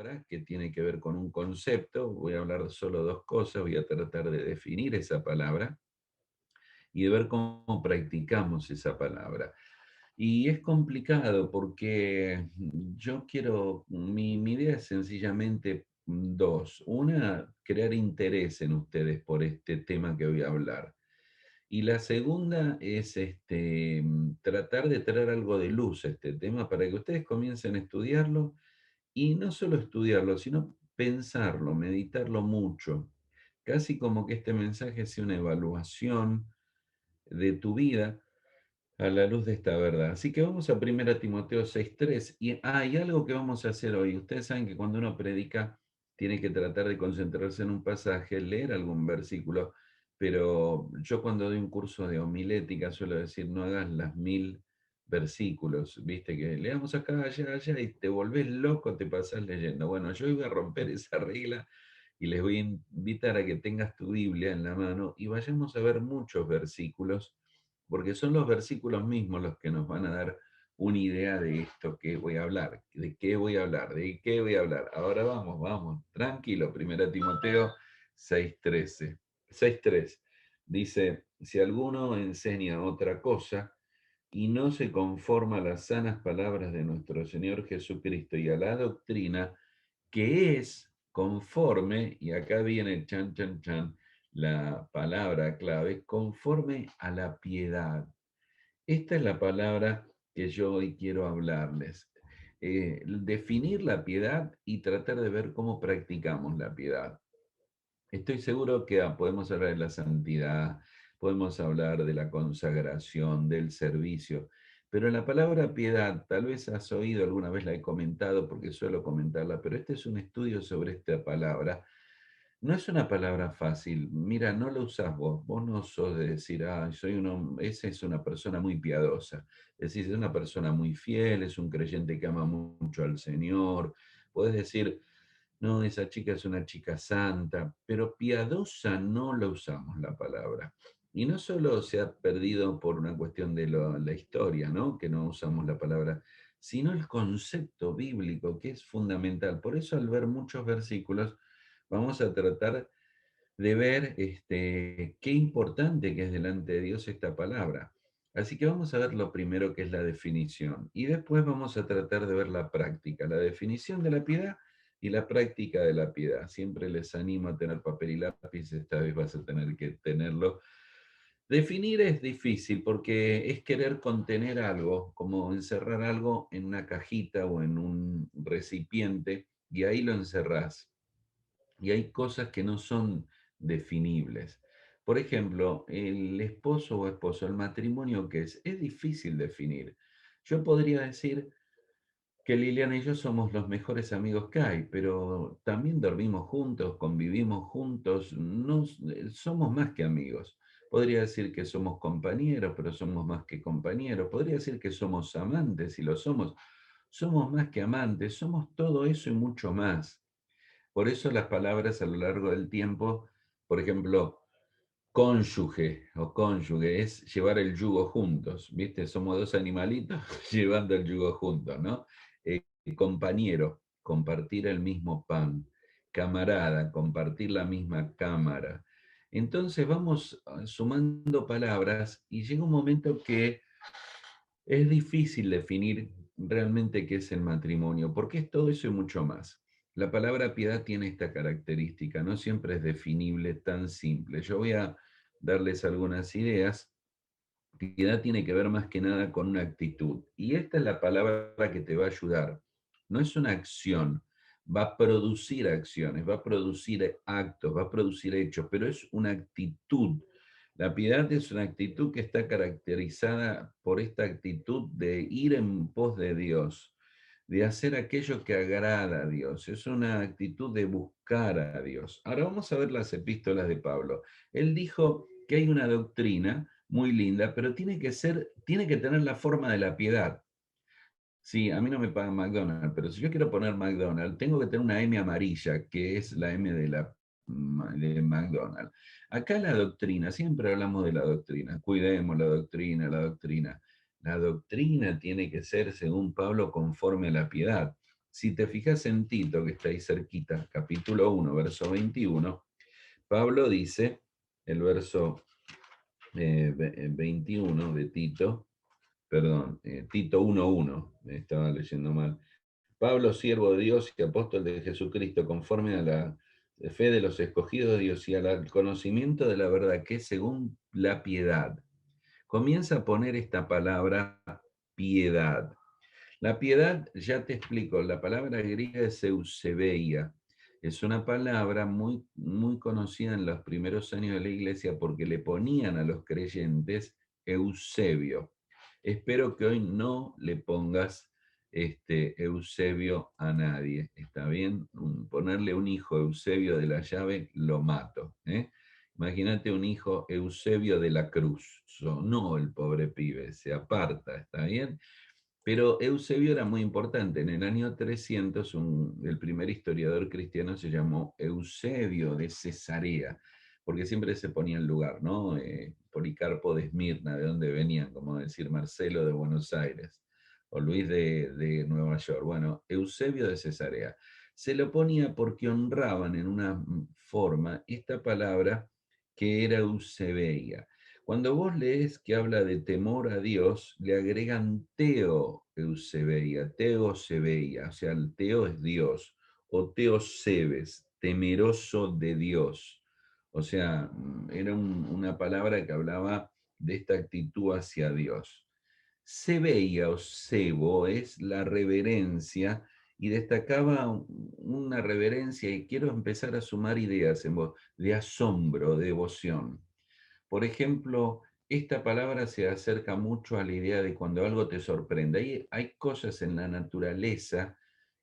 palabra que tiene que ver con un concepto. Voy a hablar de solo dos cosas, voy a tratar de definir esa palabra y de ver cómo practicamos esa palabra. Y es complicado porque yo quiero, mi idea es sencillamente dos. Una, crear interés en ustedes por este tema que voy a hablar. Y la segunda es tratar de traer algo de luz a este tema para que ustedes comiencen a estudiarlo y no solo estudiarlo, sino pensarlo, meditarlo mucho. Casi como que este mensaje sea una evaluación de tu vida a la luz de esta verdad. Así que vamos a 1 Timoteo 6:3. Y hay algo que vamos a hacer hoy. Ustedes saben que cuando uno predica, tiene que tratar de concentrarse en un pasaje, leer algún versículo, pero yo cuando doy un curso de homilética suelo decir, no hagas las 1000 versículos, viste que leamos acá, allá, allá, y te volvés loco, te pasás leyendo. Bueno, yo iba a romper esa regla y les voy a invitar a que tengas tu Biblia en la mano y vayamos a ver muchos versículos porque son los versículos mismos los que nos van a dar una idea de esto que voy a hablar, de qué voy a hablar, de qué voy a hablar. Ahora vamos, tranquilo, 1 Timoteo 6:13, 6:3. Dice, si alguno enseña otra cosa y no se conforma a las sanas palabras de nuestro Señor Jesucristo y a la doctrina que es conforme, y acá viene chan, chan, chan, la palabra clave, conforme a la piedad. Esta es la palabra que yo hoy quiero hablarles. Definir la piedad y tratar de ver cómo practicamos la piedad. Estoy seguro que podemos hablar de la santidad, podemos hablar de la consagración, del servicio, pero la palabra piedad, tal vez has oído, alguna vez la he comentado porque suelo comentarla, pero este es un estudio sobre esta palabra. No es una palabra fácil. Mira, no la usás vos. Vos no sos de decir, ah, esa es una persona muy piadosa. Es decir, es una persona muy fiel, es un creyente que ama mucho al Señor. Podés decir, no, esa chica es una chica santa, pero piadosa no la usamos la palabra. Y no solo se ha perdido por una cuestión de la historia, ¿no? Que no usamos la palabra, sino el concepto bíblico, que es fundamental. Por eso al ver muchos versículos, vamos a tratar de ver qué importante que es delante de Dios esta palabra. Así que vamos a ver lo primero que es la definición y después vamos a tratar de ver la práctica, la definición de la piedad y la práctica de la piedad. Siempre les animo a tener papel y lápiz, esta vez vas a tener que tenerlo. Definir es difícil porque es querer contener algo, como encerrar algo en una cajita o en un recipiente y ahí lo encerrás y hay cosas que no son definibles. Por ejemplo, el esposo o esposo, el matrimonio que es difícil definir. Yo podría decir que Liliana y yo somos los mejores amigos que hay, pero también dormimos juntos, convivimos juntos, no, somos más que amigos. Podría decir que somos compañeros, pero somos más que compañeros. Podría decir que somos amantes, y lo somos. Somos más que amantes, somos todo eso y mucho más. Por eso las palabras a lo largo del tiempo, por ejemplo, cónyuge o cónyuge es llevar el yugo juntos, ¿viste? Somos dos animalitos llevando el yugo juntos, ¿no? Compañero, compartir el mismo pan. Camarada, compartir la misma cámara. Entonces vamos sumando palabras y llega un momento que es difícil definir realmente qué es el matrimonio, porque es todo eso y mucho más. La palabra piedad tiene esta característica, no siempre es definible tan simple. Yo voy a darles algunas ideas. Piedad tiene que ver más que nada con una actitud. Y esta es la palabra que te va a ayudar. No es una acción, va a producir acciones, va a producir actos, va a producir hechos, pero es una actitud. La piedad es una actitud que está caracterizada por esta actitud de ir en pos de Dios, de hacer aquello que agrada a Dios. Es una actitud de buscar a Dios. Ahora vamos a ver las epístolas de Pablo. Él dijo que hay una doctrina muy linda, pero tiene que tener la forma de la piedad. Sí, a mí no me pagan McDonald's, pero si yo quiero poner McDonald's, tengo que tener una M amarilla, que es la M de McDonald's. Acá la doctrina, siempre hablamos de la doctrina, cuidemos la doctrina, la doctrina. La doctrina tiene que ser, según Pablo, conforme a la piedad. Si te fijas en Tito, que está ahí cerquita, capítulo 1, verso 21, Pablo dice, el verso 21 de Tito, perdón, Tito 1:1, me estaba leyendo mal. Pablo, siervo de Dios y apóstol de Jesucristo, conforme a la fe de los escogidos de Dios y al conocimiento de la verdad, que es según la piedad. Comienza a poner esta palabra piedad. La piedad, ya te explico, la palabra griega es eusebeia. Es una palabra muy, muy conocida en los primeros años de la iglesia porque le ponían a los creyentes Eusebio. Espero que hoy no le pongas Eusebio a nadie. ¿Está bien? Ponerle un hijo Eusebio de la Llave, lo mato. Imagínate un hijo Eusebio de la Cruz. No, el pobre pibe, se aparta, ¿está bien? Pero Eusebio era muy importante. En el año 300, el primer historiador cristiano se llamó Eusebio de Cesarea, porque siempre se ponía en lugar, ¿no? Policarpo de Esmirna, de donde venían, como decir Marcelo de Buenos Aires, o Luis de Nueva York. Bueno, Eusebio de Cesarea. Se lo ponía porque honraban en una forma esta palabra que era Eusebeia. Cuando vos lees que habla de temor a Dios, le agregan Teo Eusebeia, Teo Sebeia, o sea, el Teo es Dios, o Teo Sebes, temeroso de Dios. O sea, era una palabra que hablaba de esta actitud hacia Dios. Sebeia o sebo es la reverencia y destacaba una reverencia, y quiero empezar a sumar ideas en vos, de asombro, devoción. Por ejemplo, esta palabra se acerca mucho a la idea de cuando algo te sorprende. Hay cosas en la naturaleza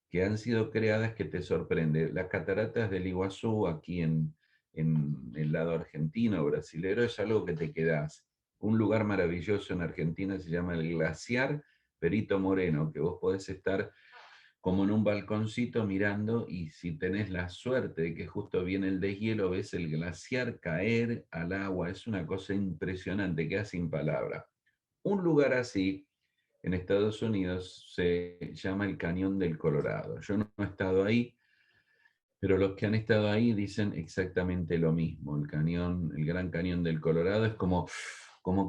que han sido creadas que te sorprenden. Las cataratas del Iguazú, aquí en el lado argentino o brasilero, es algo que te quedás. Un lugar maravilloso en Argentina se llama el Glaciar Perito Moreno, que vos podés estar como en un balconcito mirando, y si tenés la suerte de que justo viene el deshielo, ves el glaciar caer al agua. Es una cosa impresionante, queda sin palabras. Un lugar así en Estados Unidos se llama el Cañón del Colorado. Yo no he estado ahí, pero los que han estado ahí dicen exactamente lo mismo. El cañón, el Gran Cañón del Colorado es como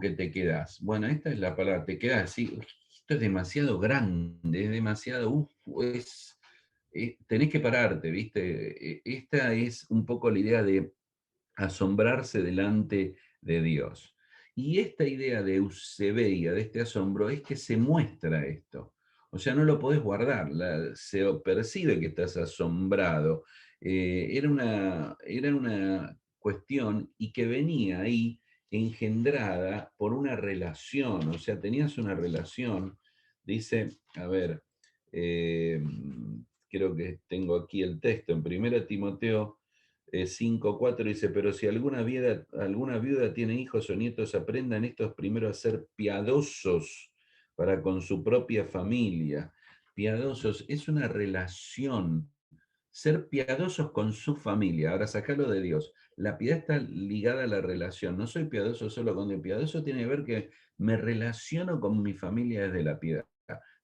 que te quedas. Bueno, esta es la palabra, te quedas así. Esto es demasiado grande, es demasiado, tenés que pararte, ¿viste? Esta es un poco la idea de asombrarse delante de Dios. Y esta idea de Eusebeia, de este asombro, es que se muestra esto. O sea, no lo podés guardar, se percibe que estás asombrado. Era una cuestión y que venía ahí engendrada por una relación, o sea, tenías una relación, dice, a ver, eh, creo que tengo aquí el texto, en 1 Timoteo 5:4 dice, pero si alguna viuda tiene hijos o nietos, aprendan estos primero a ser piadosos para con su propia familia. Piadosos es una relación, ser piadosos con su familia. Ahora, sacalo de Dios. La piedad está ligada a la relación. No soy piadoso solo con Dios. Piadoso tiene que ver que me relaciono con mi familia desde la piedad.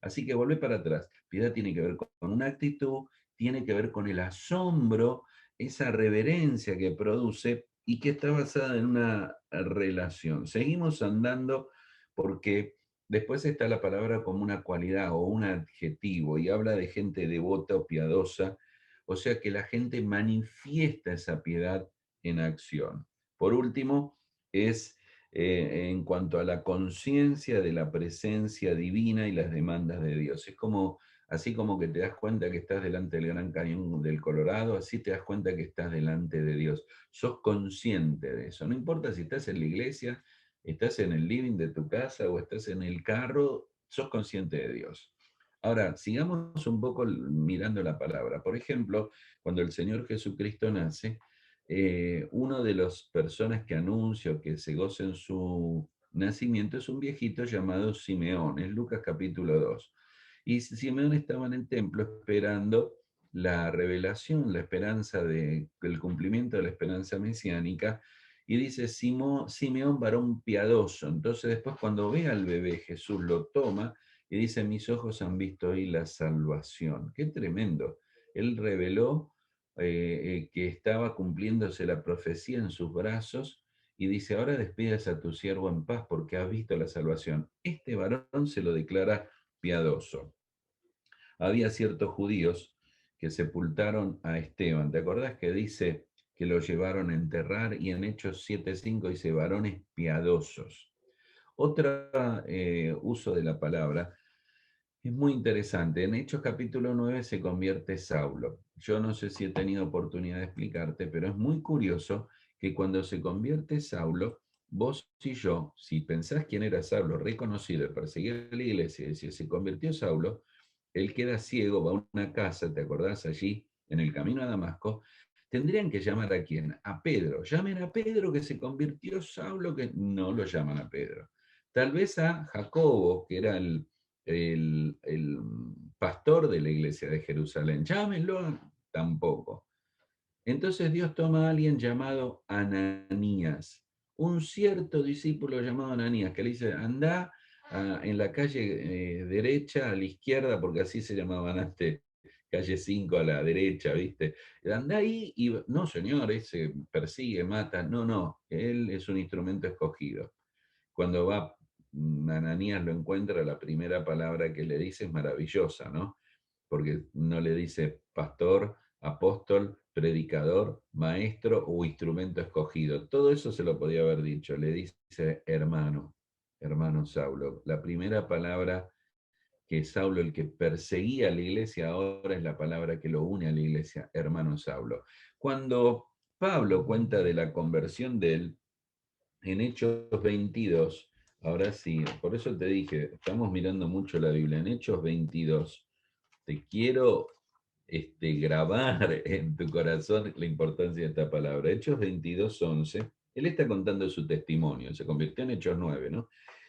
Así que volvé para atrás. Piedad tiene que ver con una actitud, tiene que ver con el asombro, esa reverencia que produce y que está basada en una relación. Seguimos andando porque después está la palabra como una cualidad o un adjetivo y habla de gente devota o piadosa, o sea que la gente manifiesta esa piedad en acción. Por último, es en cuanto a la conciencia de la presencia divina y las demandas de Dios. Es como, así como que te das cuenta que estás delante del Gran Cañón del Colorado, así te das cuenta que estás delante de Dios. Sos consciente de eso. No importa si estás en la iglesia, estás en el living de tu casa o estás en el carro, sos consciente de Dios. Ahora, sigamos un poco mirando la palabra. Por ejemplo, cuando el Señor Jesucristo nace, uno de las personas que anuncia o que se goza en su nacimiento es un viejito llamado Simeón, es Lucas capítulo 2. Y Simeón estaba en el templo esperando la revelación, la esperanza el cumplimiento de la esperanza mesiánica, y dice Simeón varón piadoso. Entonces después cuando ve al bebé, Jesús lo toma Y dice, mis ojos han visto hoy la salvación. Qué tremendo. Él reveló que estaba cumpliéndose la profecía en sus brazos y dice, ahora despidas a tu siervo en paz porque has visto la salvación. Este varón se lo declara piadoso. Había ciertos judíos que sepultaron a Esteban. ¿Te acordás que dice que lo llevaron a enterrar? Y en Hechos 7:5 dice varones piadosos. Otro uso de la palabra es muy interesante. En Hechos capítulo 9 se convierte Saulo. Yo no sé si he tenido oportunidad de explicarte, pero es muy curioso que cuando se convierte Saulo, vos y yo, si pensás quién era Saulo, reconocido, perseguir a la iglesia, y si se convirtió Saulo, él queda ciego, va a una casa, ¿te acordás? Allí, en el camino a Damasco, tendrían que llamar a quién? A Pedro. Llamen a Pedro que se convirtió Saulo, que no lo llaman a Pedro. Tal vez a Jacobo, que era el pastor de la iglesia de Jerusalén. Llámenlo, tampoco. Entonces Dios toma a alguien llamado Ananías, un cierto discípulo llamado Ananías, que le dice, anda en la calle derecha a la izquierda, porque así se llamaban antes, calle 5 a la derecha, ¿viste? Anda ahí y, no señor, se persigue, mata, no, no, él es un instrumento escogido. Cuando va Ananías lo encuentra, la primera palabra que le dice es maravillosa, ¿no? Porque no le dice pastor, apóstol, predicador, maestro o instrumento escogido. Todo eso se lo podía haber dicho. Le dice hermano, hermano Saulo. La primera palabra que Saulo, el que perseguía a la iglesia, ahora es la palabra que lo une a la iglesia, hermano Saulo. Cuando Pablo cuenta de la conversión de él, en Hechos 22, ahora sí, por eso te dije, estamos mirando mucho la Biblia, en Hechos 22, te quiero grabar en tu corazón la importancia de esta palabra. Hechos 22:11, él está contando su testimonio, se convirtió en Hechos 9, ¿no?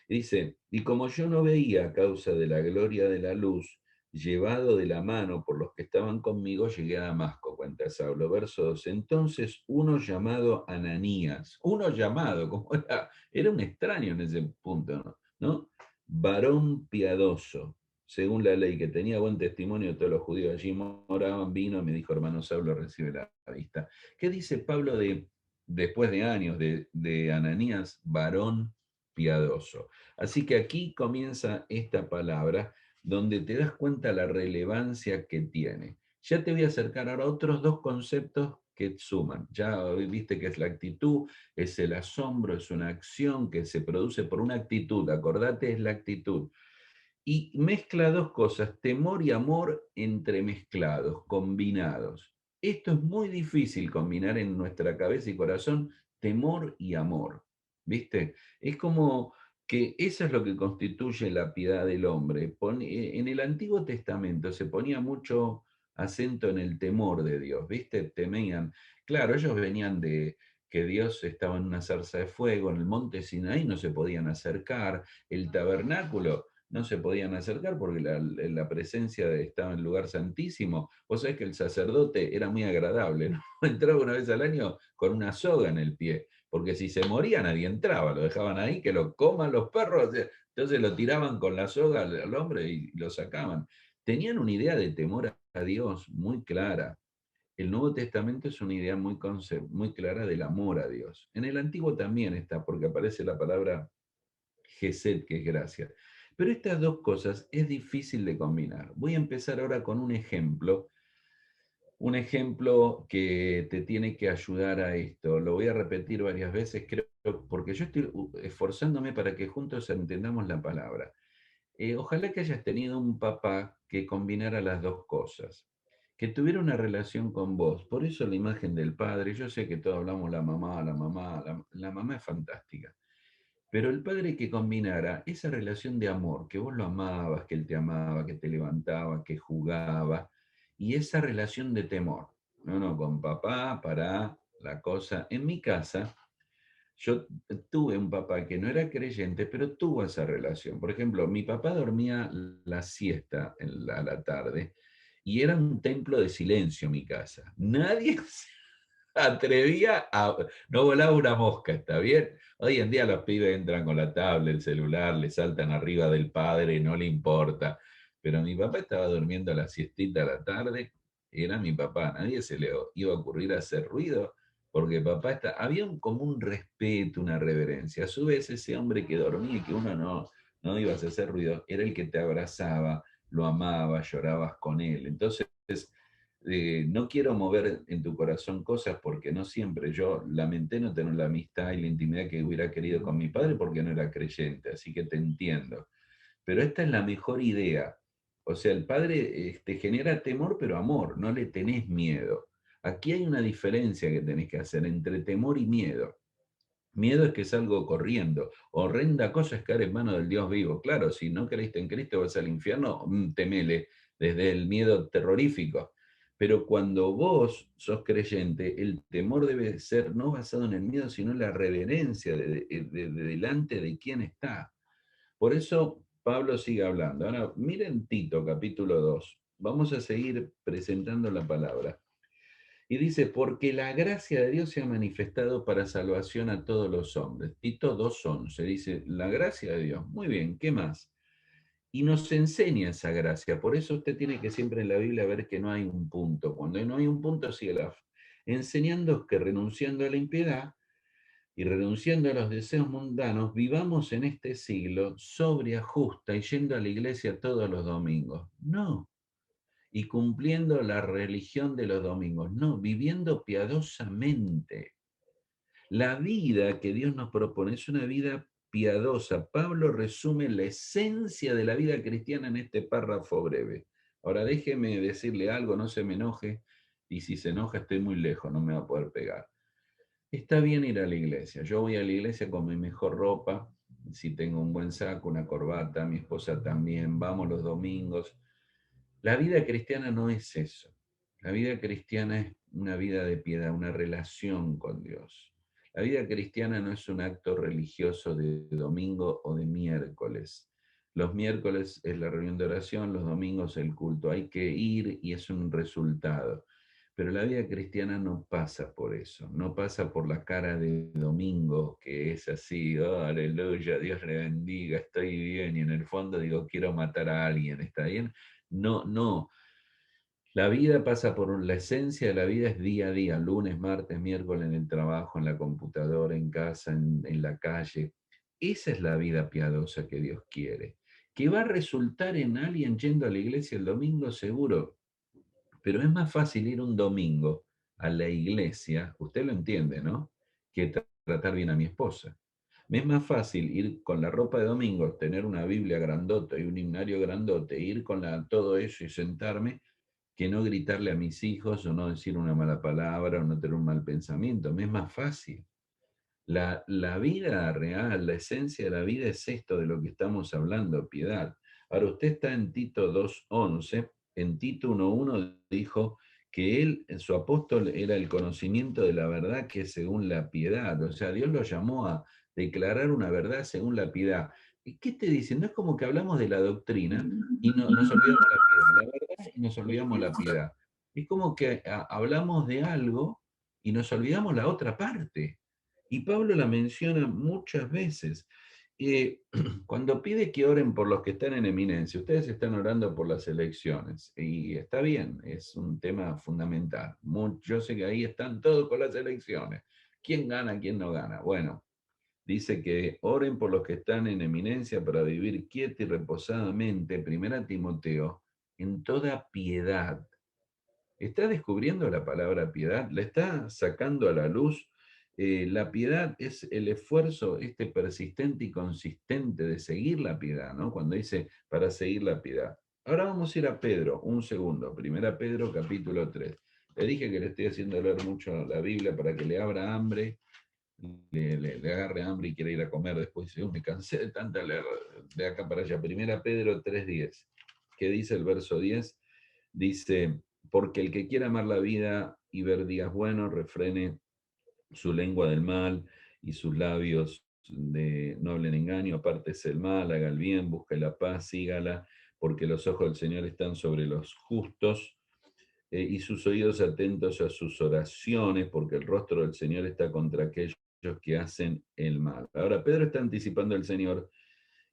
Dice, y como yo no veía a causa de la gloria de la luz, llevado de la mano por los que estaban conmigo, llegué a Damasco, cuenta Saulo. Verso 2. Entonces uno llamado Ananías, uno llamado, como era un extraño en ese punto, ¿no? ¿No? Varón piadoso, según la ley, que tenía buen testimonio de todos los judíos allí moraban, vino y me dijo, hermano Saulo, recibe la vista. ¿Qué dice Pablo después de años de Ananías? Varón piadoso. Así que aquí comienza esta palabra donde te das cuenta la relevancia que tiene. Ya te voy a acercar ahora a otros dos conceptos que suman. Ya viste que es la actitud, es el asombro, es una acción que se produce por una actitud. Acordate, es la actitud. Y mezcla dos cosas, temor y amor entremezclados, combinados. Esto es muy difícil combinar en nuestra cabeza y corazón, temor y amor. ¿Viste? Es como que eso es lo que constituye la piedad del hombre. En el Antiguo Testamento se ponía mucho acento en el temor de Dios, ¿viste? Temían. Claro, ellos venían de que Dios estaba en una zarza de fuego, en el monte Sinaí no se podían acercar, el tabernáculo no se podían acercar porque la presencia estaba en el lugar santísimo. Vos sabés que el sacerdote era muy agradable, ¿no? Entraba una vez al año con una soga en el pie, porque si se moría nadie entraba, lo dejaban ahí, que lo coman los perros, entonces lo tiraban con la soga al hombre y lo sacaban. Tenían una idea de temor a Dios muy clara. El Nuevo Testamento es una idea muy clara del amor a Dios. En el Antiguo también está, porque aparece la palabra Gesed, que es gracia. Pero estas dos cosas es difícil de combinar. Voy a empezar ahora con un ejemplo que te tiene que ayudar a esto. Lo voy a repetir varias veces, creo, porque yo estoy esforzándome para que juntos entendamos la palabra. Ojalá que hayas tenido un papá que combinara las dos cosas, que tuviera una relación con vos. Por eso la imagen del padre, yo sé que todos hablamos la mamá es fantástica. Pero el padre que combinara esa relación de amor, que vos lo amabas, que él te amaba, que te levantaba, que jugaba, y esa relación de temor, no, no, con papá para la cosa. En mi casa, yo tuve un papá que no era creyente, pero tuvo esa relación. Por ejemplo, mi papá dormía la siesta a la tarde y era un templo de silencio mi casa. Nadie atrevía a... No volaba una mosca, ¿está bien? Hoy en día los pibes entran con la tablet, el celular, le saltan arriba del padre, no le importa. Pero mi papá estaba durmiendo la siestita a la tarde, era mi papá, a nadie se le iba a ocurrir hacer ruido, porque papá está... Había como un respeto, una reverencia. A su vez, ese hombre que dormía y que uno no ibas a hacer ruido, era el que te abrazaba, lo amaba, llorabas con él. Entonces, no quiero mover en tu corazón cosas porque no siempre. Yo lamenté no tener la amistad y la intimidad que hubiera querido con mi padre porque no era creyente, así que te entiendo. Pero esta es la mejor idea. O sea, el padre te genera temor, pero amor, no le tenés miedo. Aquí hay una diferencia que tenés que hacer entre temor y miedo. Miedo es que salgo corriendo. Horrenda cosa es caer en manos del Dios vivo. Claro, si no creíste en Cristo vas al infierno, temele, desde el miedo terrorífico. Pero cuando vos sos creyente, el temor debe ser no basado en el miedo, sino en la reverencia de delante de quien está. Por eso Pablo sigue hablando. Ahora, miren Tito, capítulo 2. Vamos a seguir presentando la palabra. Y dice, porque la gracia de Dios se ha manifestado para salvación a todos los hombres. Tito 2:11 dice, la gracia de Dios. Muy bien, ¿qué más? Y nos enseña esa gracia. Por eso usted tiene que siempre en la Biblia ver que no hay un punto. Cuando no hay un punto, sigue la... Enseñando que renunciando a la impiedad y renunciando a los deseos mundanos, vivamos en este siglo sobria, justa y yendo a la iglesia todos los domingos. No, y cumpliendo la religión de los domingos. No, viviendo piadosamente. La vida que Dios nos propone es una vida piadosa. Pablo resume la esencia de la vida cristiana en este párrafo breve. Ahora déjeme decirle algo, no se me enoje, y si se enoja estoy muy lejos, no me va a poder pegar. Está bien ir a la iglesia. Yo voy a la iglesia con mi mejor ropa, si tengo un buen saco, una corbata, mi esposa también, vamos los domingos. La vida cristiana no es eso. La vida cristiana es una vida de piedad, una relación con Dios. La vida cristiana no es un acto religioso de domingo o de miércoles. Los miércoles es la reunión de oración, los domingos el culto. Hay que ir y es un resultado. Pero la vida cristiana no pasa por eso, no pasa por la cara de domingo, que es así, oh, aleluya, Dios le bendiga, estoy bien, y en el fondo digo, quiero matar a alguien, ¿está bien? No, no. La vida pasa por la esencia de la vida es día a día, lunes, martes, miércoles en el trabajo, en la computadora, en casa, en la calle. Esa es la vida piadosa que Dios quiere. Que va a resultar en alguien yendo a la iglesia el domingo seguro, pero es más fácil ir un domingo a la iglesia, usted lo entiende, ¿no? Que tratar bien a mi esposa. Me es más fácil ir con la ropa de domingo, tener una Biblia grandota y un himnario grandote, ir con todo eso y sentarme, que no gritarle a mis hijos o no decir una mala palabra o no tener un mal pensamiento. Me es más fácil. La vida real, la esencia de la vida es esto de lo que estamos hablando, piedad. Ahora, usted está en Tito 2:11, en Tito 1:1 dijo que él, su apóstol, era el conocimiento de la verdad que es según la piedad. O sea, Dios lo llamó a declarar una verdad según la piedad. ¿Y qué te dice? No es como que hablamos de la doctrina y nos olvidamos la piedad, la verdad y nos olvidamos la piedad. Es como que hablamos de algo y nos olvidamos la otra parte. Y Pablo la menciona muchas veces. Cuando pide que oren por los que están en eminencia, ustedes están orando por las elecciones, y está bien, es un tema fundamental. Yo sé que ahí están todos con las elecciones. ¿Quién gana, quién no gana? Bueno, dice que oren por los que están en eminencia para vivir quieta y reposadamente, 1 Timoteo, en toda piedad. ¿Está descubriendo la palabra piedad? ¿La está sacando a la luz? La piedad es el esfuerzo persistente y consistente de seguir la piedad, ¿no? Cuando dice para seguir la piedad. Ahora vamos a ir a Pedro, un segundo. 1 Pedro, capítulo 3. Le dije que le estoy haciendo leer mucho la Biblia para que le abra hambre, le agarre hambre y quiera ir a comer después. Dice, me cansé de tanta leer de acá para allá. 1 Pedro 3:10. ¿Qué dice el verso 10? Dice, porque el que quiera amar la vida y ver días buenos, refrene su lengua del mal y sus labios no hablen engaño, apártese el mal, haga el bien, busque la paz, sígala, porque los ojos del Señor están sobre los justos, y sus oídos atentos a sus oraciones, porque el rostro del Señor está contra aquellos que hacen el mal. Ahora, Pedro está anticipando al Señor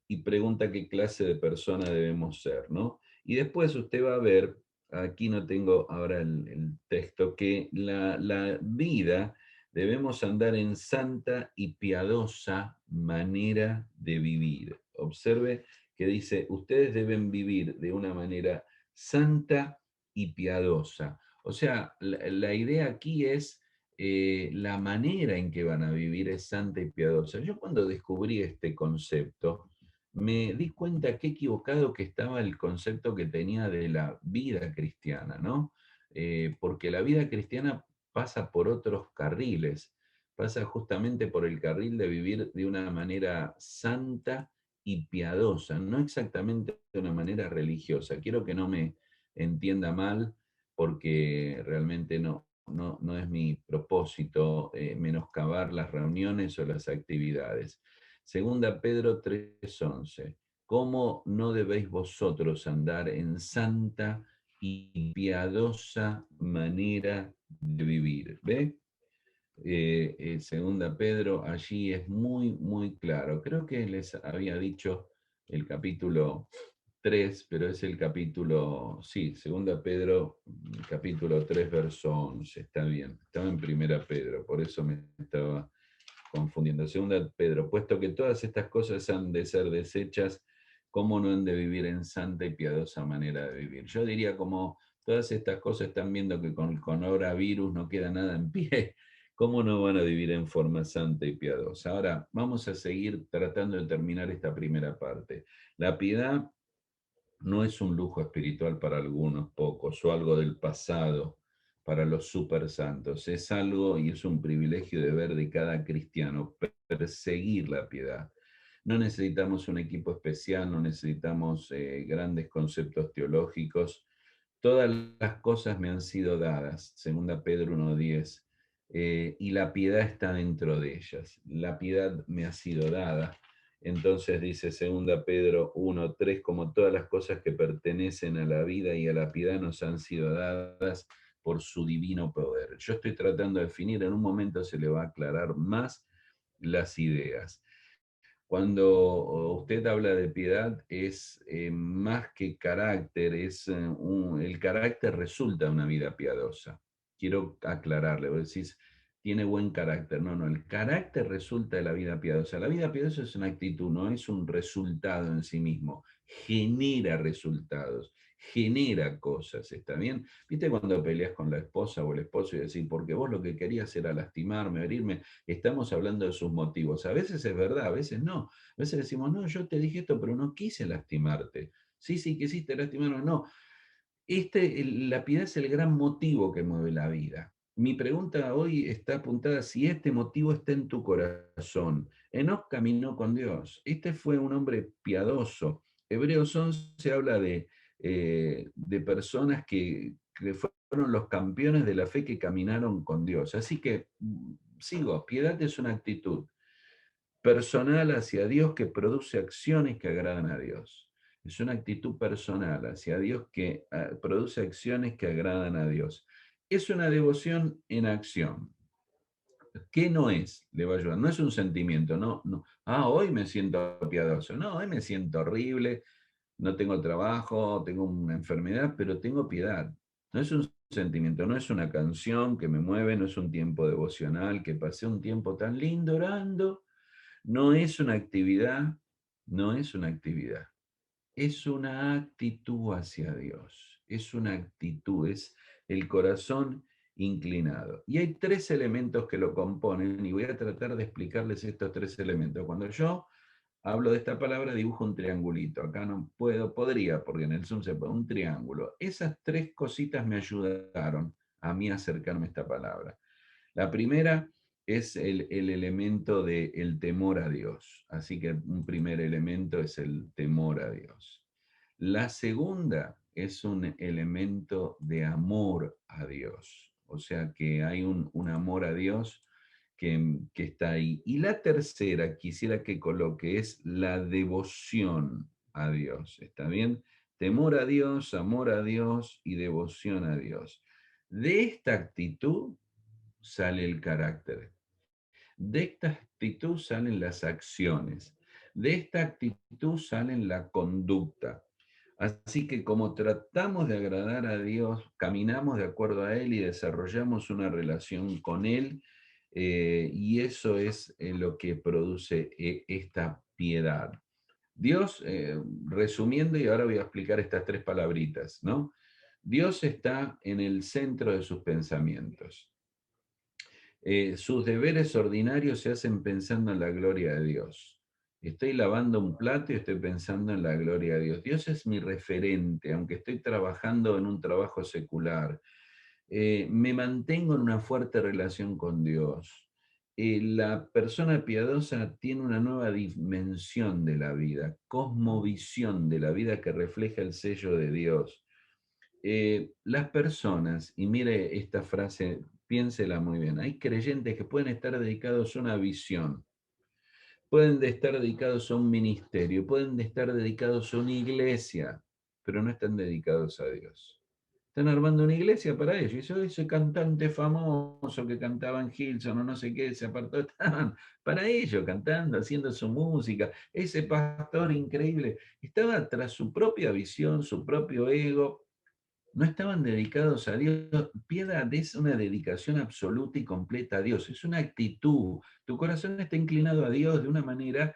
y pregunta qué clase de persona debemos ser, ¿no? Y después usted va a ver, aquí no tengo ahora el texto, que la vida debemos andar en santa y piadosa manera de vivir. Observe que dice, ustedes deben vivir de una manera santa y piadosa. O sea, la idea aquí es la manera en que van a vivir es santa y piadosa. Yo cuando descubrí este concepto, me di cuenta qué equivocado que estaba el concepto que tenía de la vida cristiana, ¿no? Porque la vida cristiana pasa por otros carriles, pasa justamente por el carril de vivir de una manera santa y piadosa, no exactamente de una manera religiosa. Quiero que no me entienda mal, porque realmente no es mi propósito menoscabar las reuniones o las actividades. Segunda Pedro 3:11. ¿Cómo no debéis vosotros andar en santa y piadosa manera de vivir? ¿Ve? Segunda Pedro, allí es muy, muy claro. Creo que les había dicho el capítulo 3, pero es el capítulo, sí, segunda Pedro, capítulo 3, verso 11. Está bien, estaba en primera Pedro, por eso me estaba confundiendo. Segunda Pedro, puesto que todas estas cosas han de ser desechas, ¿cómo no han de vivir en santa y piadosa manera de vivir? Yo diría como todas estas cosas están viendo que con el coronavirus no queda nada en pie, ¿cómo no van a vivir en forma santa y piadosa? Ahora, vamos a seguir tratando de terminar esta primera parte. La piedad no es un lujo espiritual para algunos pocos o algo del pasado para los super santos. Es algo y es un privilegio de ver de cada cristiano perseguir la piedad. No necesitamos un equipo especial, no necesitamos grandes conceptos teológicos. Todas las cosas me han sido dadas, segunda Pedro 1:10, y la piedad está dentro de ellas. La piedad me ha sido dada. Entonces dice segunda Pedro 1:3, como todas las cosas que pertenecen a la vida y a la piedad nos han sido dadas por su divino poder. Yo estoy tratando de definir, en un momento se le va a aclarar más las ideas. Cuando usted habla de piedad es más que carácter, el carácter resulta de una vida piadosa. Quiero aclararle, vos decís, tiene buen carácter. No, el carácter resulta de la vida piadosa. La vida piadosa es una actitud, no es un resultado en sí mismo. Genera resultados, genera cosas, ¿está bien? ¿Viste cuando peleas con la esposa o el esposo y decís, porque vos lo que querías era lastimarme, herirme? Estamos hablando de sus motivos. A veces es verdad, a veces no. A veces decimos, no, yo te dije esto, pero no quise lastimarte. Sí, sí, quisiste lastimarme. No, la piedad es el gran motivo que mueve la vida. Mi pregunta hoy está apuntada si este motivo está en tu corazón. Enoc caminó con Dios. Este fue un hombre piadoso. Hebreos 11 habla de personas que fueron los campeones de la fe que caminaron con Dios. Así que sigo, piedad es una actitud personal hacia Dios que produce acciones que agradan a Dios. Es una actitud personal hacia Dios que produce acciones que agradan a Dios. Es una devoción en acción. ¿Qué no es? Le va a ayudar. No es un sentimiento, no. Ah, hoy me siento piadoso. No, hoy me siento horrible, no tengo trabajo, tengo una enfermedad, pero tengo piedad. No es un sentimiento, no es una canción que me mueve, no es un tiempo devocional, que pasé un tiempo tan lindo orando. No es una actividad, no es una actividad, es una actitud hacia Dios, es una actitud, es el corazón inclinado. Y hay tres elementos que lo componen y voy a tratar de explicarles estos tres elementos. Cuando yo hablo de esta palabra dibujo un triangulito, acá no puedo, podría, porque en el Zoom se puede, un triángulo. Esas tres cositas me ayudaron a mí a acercarme a esta palabra. La primera es el elemento del temor a Dios. Así que un primer elemento es el temor a Dios. La segunda es un elemento de amor a Dios. O sea que hay un amor a Dios que está ahí. Y la tercera, quisiera que coloque, es la devoción a Dios. ¿Está bien? Temor a Dios, amor a Dios y devoción a Dios. De esta actitud sale el carácter. De esta actitud salen las acciones. De esta actitud salen la conducta. Así que como tratamos de agradar a Dios, caminamos de acuerdo a Él y desarrollamos una relación con Él, y eso es lo que produce esta piedad. Dios, resumiendo, y ahora voy a explicar estas tres palabritas, ¿no? Dios está en el centro de sus pensamientos. Sus deberes ordinarios se hacen pensando en la gloria de Dios. Estoy lavando un plato y estoy pensando en la gloria de Dios. Dios es mi referente, aunque estoy trabajando en un trabajo secular. Me mantengo en una fuerte relación con Dios. La persona piadosa tiene una nueva dimensión de la vida, cosmovisión de la vida que refleja el sello de Dios. Las personas, y mire esta frase, piénsela muy bien, hay creyentes que pueden estar dedicados a una visión, pueden estar dedicados a un ministerio, pueden estar dedicados a una iglesia, pero no están dedicados a Dios. Están armando una iglesia para ellos. Y ese cantante famoso que cantaba en Hilson o no sé qué, se apartó, estaban para ellos cantando, haciendo su música. Ese pastor increíble estaba tras su propia visión, su propio ego, no estaban dedicados a Dios. Piedad es una dedicación absoluta y completa a Dios, es una actitud. Tu corazón está inclinado a Dios de una manera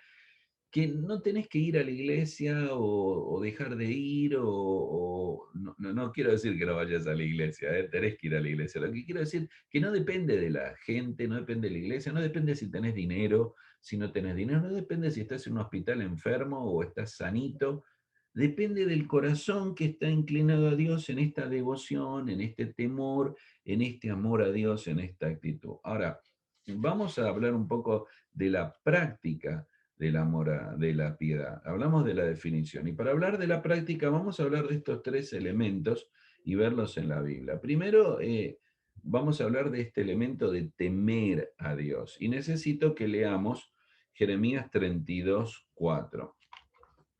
que no tenés que ir a la iglesia o dejar de ir, no quiero decir que no vayas a la iglesia, tenés que ir a la iglesia. Lo que quiero decir que no depende de la gente, no depende de la iglesia, no depende si tenés dinero, si no tenés dinero, no depende si estás en un hospital enfermo o estás sanito. Depende del corazón que está inclinado a Dios en esta devoción, en este temor, en este amor a Dios, en esta actitud. Ahora, vamos a hablar un poco de la práctica del amor, de la piedad. Hablamos de la definición. Y para hablar de la práctica, vamos a hablar de estos tres elementos y verlos en la Biblia. Primero, vamos a hablar de este elemento de temer a Dios. Y necesito que leamos Jeremías 32:4,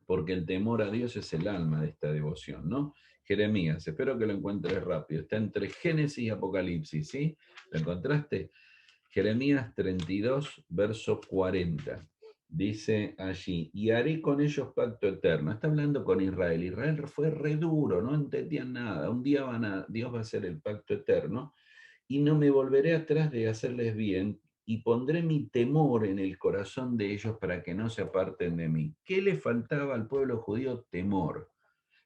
porque el temor a Dios es el alma de esta devoción, ¿no? Jeremías, espero que lo encuentres rápido. Está entre Génesis y Apocalipsis, ¿sí? ¿Lo encontraste? Jeremías 32, verso 40. Dice allí, y haré con ellos pacto eterno. Está hablando con Israel. Israel fue re duro, no entendían nada. Un día Dios va a hacer el pacto eterno y no me volveré atrás de hacerles bien y pondré mi temor en el corazón de ellos para que no se aparten de mí. ¿Qué le faltaba al pueblo judío? Temor.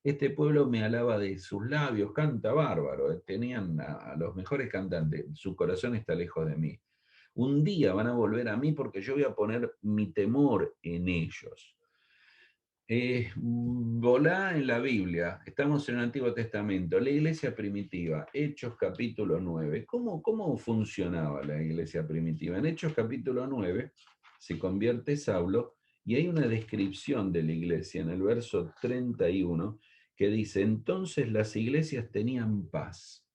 Este pueblo me alaba de sus labios, canta bárbaro, tenían a los mejores cantantes, su corazón está lejos de mí. Un día van a volver a mí porque yo voy a poner mi temor en ellos. Volá en la Biblia, estamos en el Antiguo Testamento, la iglesia primitiva, Hechos capítulo 9. ¿Cómo funcionaba la iglesia primitiva? En Hechos capítulo 9 se convierte Saulo y hay una descripción de la iglesia en el verso 31 que dice, entonces las iglesias tenían paz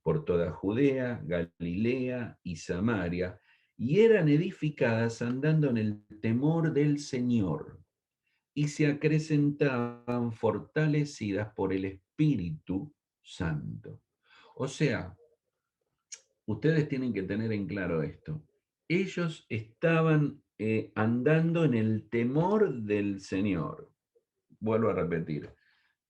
por toda Judea, Galilea y Samaria, y eran edificadas andando en el temor del Señor, y se acrecentaban fortalecidas por el Espíritu Santo. O sea, ustedes tienen que tener en claro esto. Ellos estaban andando en el temor del Señor. Vuelvo a repetir.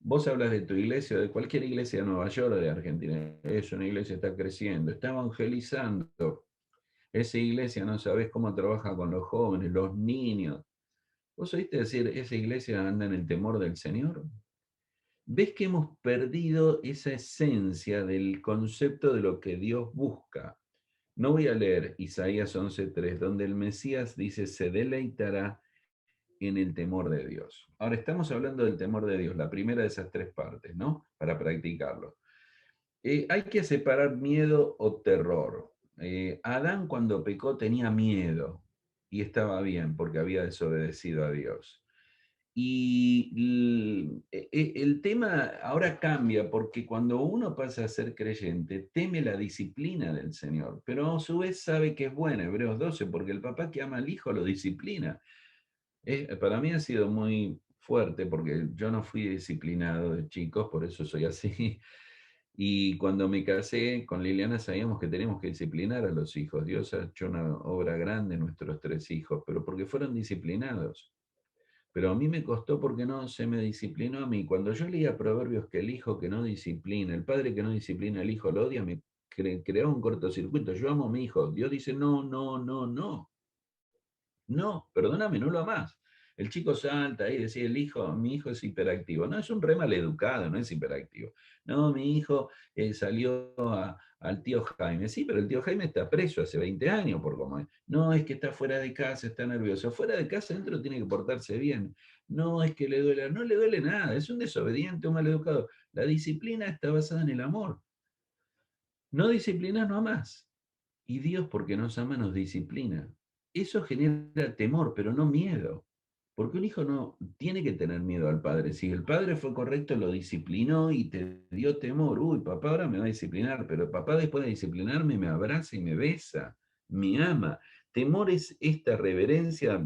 Vos hablas de tu iglesia, de cualquier iglesia de Nueva York o de Argentina. Es una iglesia que está creciendo, está evangelizando. Esa iglesia no sabés cómo trabaja con los jóvenes, los niños. ¿Vos oíste decir, esa iglesia anda en el temor del Señor? ¿Ves que hemos perdido esa esencia del concepto de lo que Dios busca? No voy a leer Isaías 11:3, donde el Mesías dice, se deleitará en el temor de Dios. Ahora estamos hablando del temor de Dios, la primera de esas tres partes, ¿no? Para practicarlo. Hay que separar miedo o terror. Adán cuando pecó tenía miedo y estaba bien porque había desobedecido a Dios. Y el tema ahora cambia porque cuando uno pasa a ser creyente, teme la disciplina del Señor, pero a su vez sabe que es buena, Hebreos 12, porque el papá que ama al hijo lo disciplina. Para mí ha sido muy fuerte porque yo no fui disciplinado de chicos, por eso soy así. Y cuando me casé con Liliana sabíamos que teníamos que disciplinar a los hijos. Dios ha hecho una obra grande en nuestros 3 hijos, pero porque fueron disciplinados. Pero a mí me costó porque no se me disciplinó a mí. Cuando yo leía Proverbios que el hijo que no disciplina, el padre que no disciplina al hijo lo odia, me creaba un cortocircuito. Yo amo a mi hijo. Dios dice, no, no, no, no. No, perdóname, no lo amás. El chico salta ahí y decía, mi hijo es hiperactivo. No, es un re maleducado, no es hiperactivo. No, mi hijo salió al tío Jaime. Sí, pero el tío Jaime está preso hace 20 años por cómo es. No, es que está fuera de casa, está nervioso. Fuera de casa, dentro tiene que portarse bien. No, es que le duele. No le duele nada, es un desobediente, un maleducado. La disciplina está basada en el amor. No disciplina, no amás. Y Dios, porque nos ama, nos disciplina. Eso genera temor, pero no miedo. Porque un hijo no tiene que tener miedo al padre. Si el padre fue correcto, lo disciplinó y te dio temor. Uy, papá ahora me va a disciplinar, pero papá después de disciplinarme me abraza y me besa, me ama. Temor es esta reverencia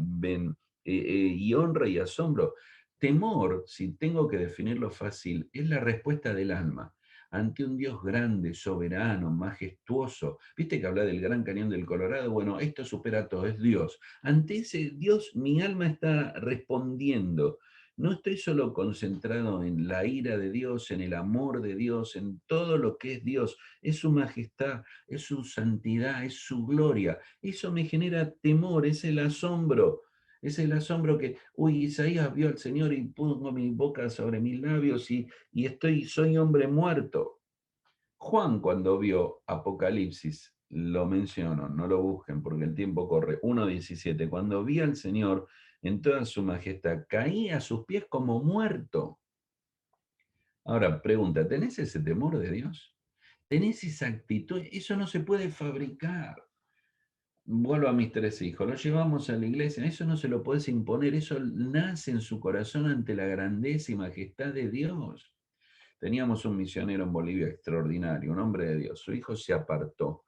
y honra y asombro. Temor, si tengo que definirlo fácil, es la respuesta del alma ante un Dios grande, soberano, majestuoso. ¿Viste que habla del Gran Cañón del Colorado? Bueno, esto supera todo, es Dios. Ante ese Dios mi alma está respondiendo. No estoy solo concentrado en la ira de Dios, en el amor de Dios, en todo lo que es Dios. Es su majestad, es su santidad, es su gloria. Eso me genera temor, es el asombro. Es el asombro que, uy, Isaías vio al Señor y pongo mi boca sobre mis labios y soy hombre muerto. Juan cuando vio Apocalipsis, lo menciono, no lo busquen porque el tiempo corre, 1:17, cuando vi al Señor en toda su majestad, caí a sus pies como muerto. Ahora, pregunta, ¿tenés ese temor de Dios? ¿Tenés esa actitud? Eso no se puede fabricar. Vuelvo a mis 3 hijos, los llevamos a la iglesia, eso no se lo puedes imponer, eso nace en su corazón ante la grandeza y majestad de Dios. Teníamos un misionero en Bolivia extraordinario, un hombre de Dios. Su hijo se apartó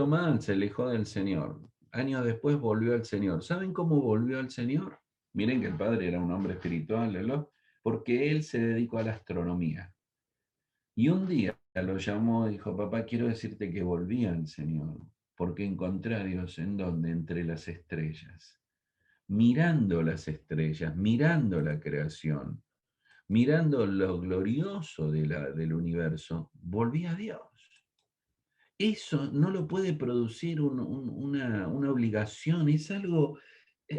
mal, se alejó del Señor. Años después volvió al Señor. ¿Saben cómo volvió al Señor? Miren que el padre era un hombre espiritual, ¿no? Porque él se dedicó a la astronomía. Y un día lo llamó y dijo, papá, quiero decirte que volví al Señor, porque encontré a Dios en donde, entre las estrellas, mirando las estrellas, mirando la creación, mirando lo glorioso del universo, volví a Dios. Eso no lo puede producir una obligación, es algo,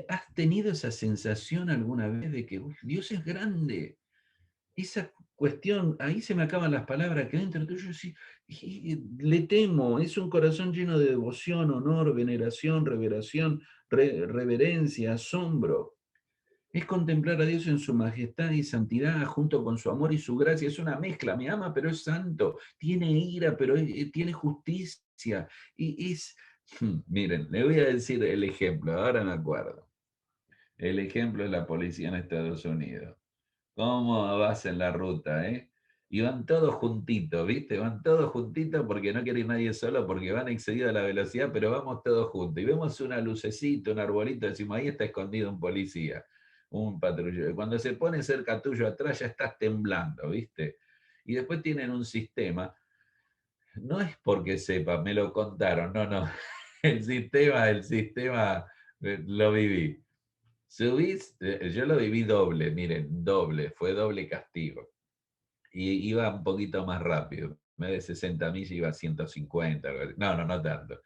¿has tenido esa sensación alguna vez de que "Uf, Dios es grande"? Esa cuestión, ahí se me acaban las palabras, que dentro tuyo sí, le temo, es un corazón lleno de devoción, honor, veneración, reverencia, asombro. Es contemplar a Dios en su majestad y santidad junto con su amor y su gracia. Es una mezcla. Me ama, pero es santo. Tiene ira, pero tiene justicia. Y es, miren, le voy a decir el ejemplo. Ahora me acuerdo. El ejemplo es la policía en Estados Unidos. ¿Cómo vas en la ruta, eh? Y van todos juntitos, ¿viste? Van todos juntitos porque no quiere ir nadie solo, porque van excedido la velocidad, pero vamos todos juntos. Y vemos una lucecita, un arbolito, decimos, ahí está escondido un policía, un patrullero. Y cuando se pone cerca tuyo atrás ya estás temblando, ¿viste? Y después tienen un sistema, no es porque sepa, me lo contaron, no, no. El sistema lo viví. Subís, yo lo viví doble, miren, doble, fue doble castigo y iba un poquito más rápido. En vez de 60 millas iba a 150. No, no, no tanto.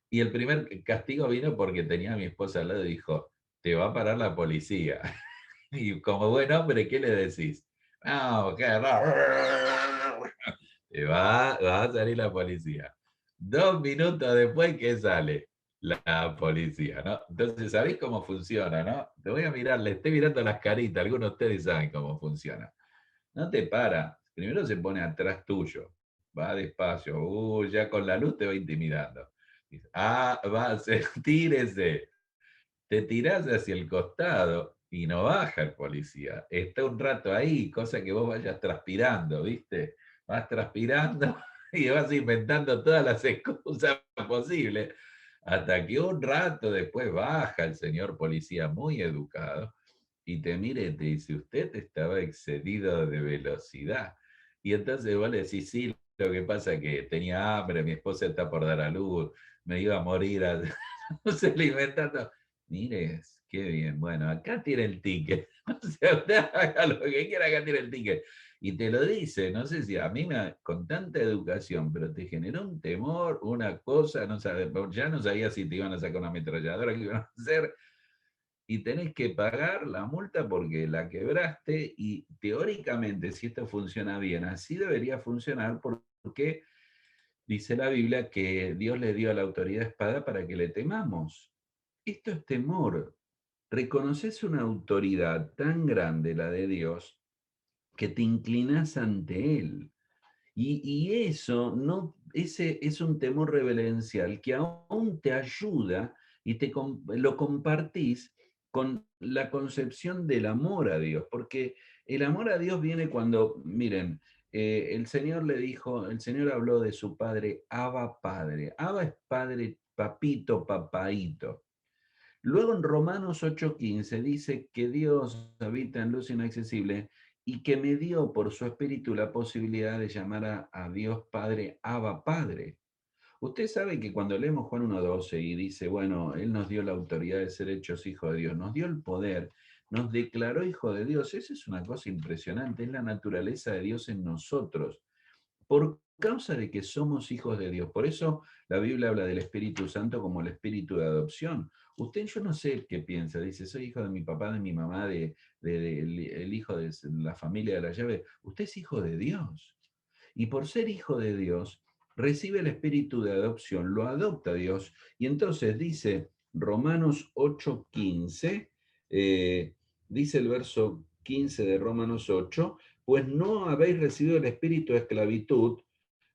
Y el primer castigo vino porque tenía a mi esposa al lado y dijo, te va a parar la policía. Y como buen hombre, ¿qué le decís? No, qué raro. Te va a salir la policía. 2 minutos después, ¿qué sale? La policía, ¿no? Entonces, ¿sabéis cómo funciona, no? Te voy a mirar, le estoy mirando las caritas, algunos de ustedes saben cómo funciona. No te para. Primero se pone atrás tuyo. Va despacio. Ya con la luz te va intimidando. Dice, tírese. Te tirás hacia el costado y no baja el policía. Está un rato ahí, cosa que vos vayas transpirando, ¿viste? Vas transpirando y vas inventando todas las excusas posibles. Hasta que un rato después baja el señor policía muy educado y te mire y te dice, usted estaba excedido de velocidad. Y entonces vos le decís, sí, lo que pasa es que tenía hambre, mi esposa está por dar a luz, me iba a morir, no sé, alimentando. Mire, qué bien, bueno, acá tiene el ticket. O sea, usted haga lo que quiera, acá tiene el ticket. Y te lo dice, no sé si a mí con tanta educación, pero te generó un temor, una cosa, no sabes, ya no sabía si te iban a sacar una ametralladora, qué iban a hacer, y tenés que pagar la multa porque la quebraste y teóricamente, si esto funciona bien, así debería funcionar porque dice la Biblia que Dios le dio a la autoridad espada para que le temamos. Esto es temor. Reconoces una autoridad tan grande, la de Dios, que te inclinas ante Él. Y eso no, ese es un temor reverencial que aún te ayuda y lo compartís con la concepción del amor a Dios, porque el amor a Dios viene cuando, miren, el Señor le dijo, el Señor habló de su padre, Abba Padre. Abba es padre, papito, papaito. Luego en Romanos 8:15 dice que Dios habita en luz inaccesible y que me dio por su espíritu la posibilidad de llamar a Dios Padre, Abba Padre. Usted sabe que cuando leemos Juan 1:12 y dice, bueno, Él nos dio la autoridad de ser hechos hijos de Dios, nos dio el poder, nos declaró hijo de Dios, esa es una cosa impresionante, es la naturaleza de Dios en nosotros por causa de que somos hijos de Dios. Por eso la Biblia habla del Espíritu Santo como el espíritu de adopción. Usted, yo no sé qué piensa, dice, soy hijo de mi papá, de mi mamá, el hijo de la familia de la llave. Usted es hijo de Dios. Y por ser hijo de Dios, recibe el espíritu de adopción, lo adopta Dios. Y entonces dice Romanos 8:15, dice el verso 15 de Romanos 8, pues no habéis recibido el espíritu de esclavitud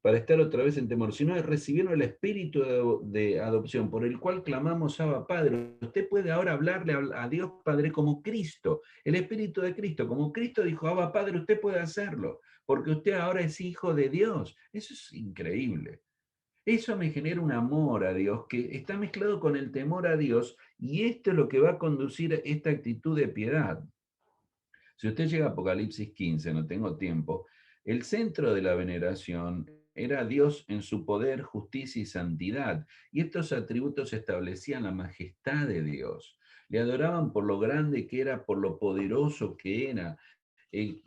para estar otra vez en temor, sino recibieron el espíritu de adopción, por el cual clamamos Abba Padre. Usted puede ahora hablarle a Dios Padre como Cristo, el espíritu de Cristo. Como Cristo dijo Abba Padre, usted puede hacerlo, porque usted ahora es hijo de Dios. Eso es increíble. Eso me genera un amor a Dios que está mezclado con el temor a Dios, y esto es lo que va a conducir a esta actitud de piedad. Si usted llega a Apocalipsis 15, no tengo tiempo, el centro de la veneración era Dios en su poder, justicia y santidad, y estos atributos establecían la majestad de Dios. Le adoraban por lo grande que era, por lo poderoso que era.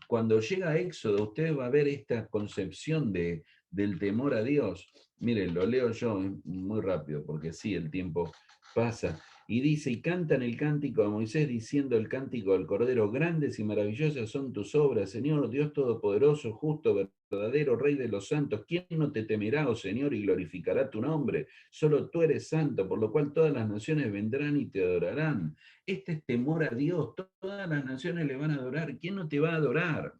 Cuando llega a Éxodo, usted va a ver esta concepción del temor a Dios. Miren, lo leo yo muy rápido, porque sí, el tiempo pasa. Y dice, y cantan el cántico a Moisés diciendo el cántico del Cordero, grandes y maravillosas son tus obras, Señor, Dios Todopoderoso, justo, verdadero, Rey de los santos. ¿Quién no te temerá, oh Señor, y glorificará tu nombre? Solo tú eres santo, por lo cual todas las naciones vendrán y te adorarán. Este es temor a Dios, todas las naciones le van a adorar. ¿Quién no te va a adorar?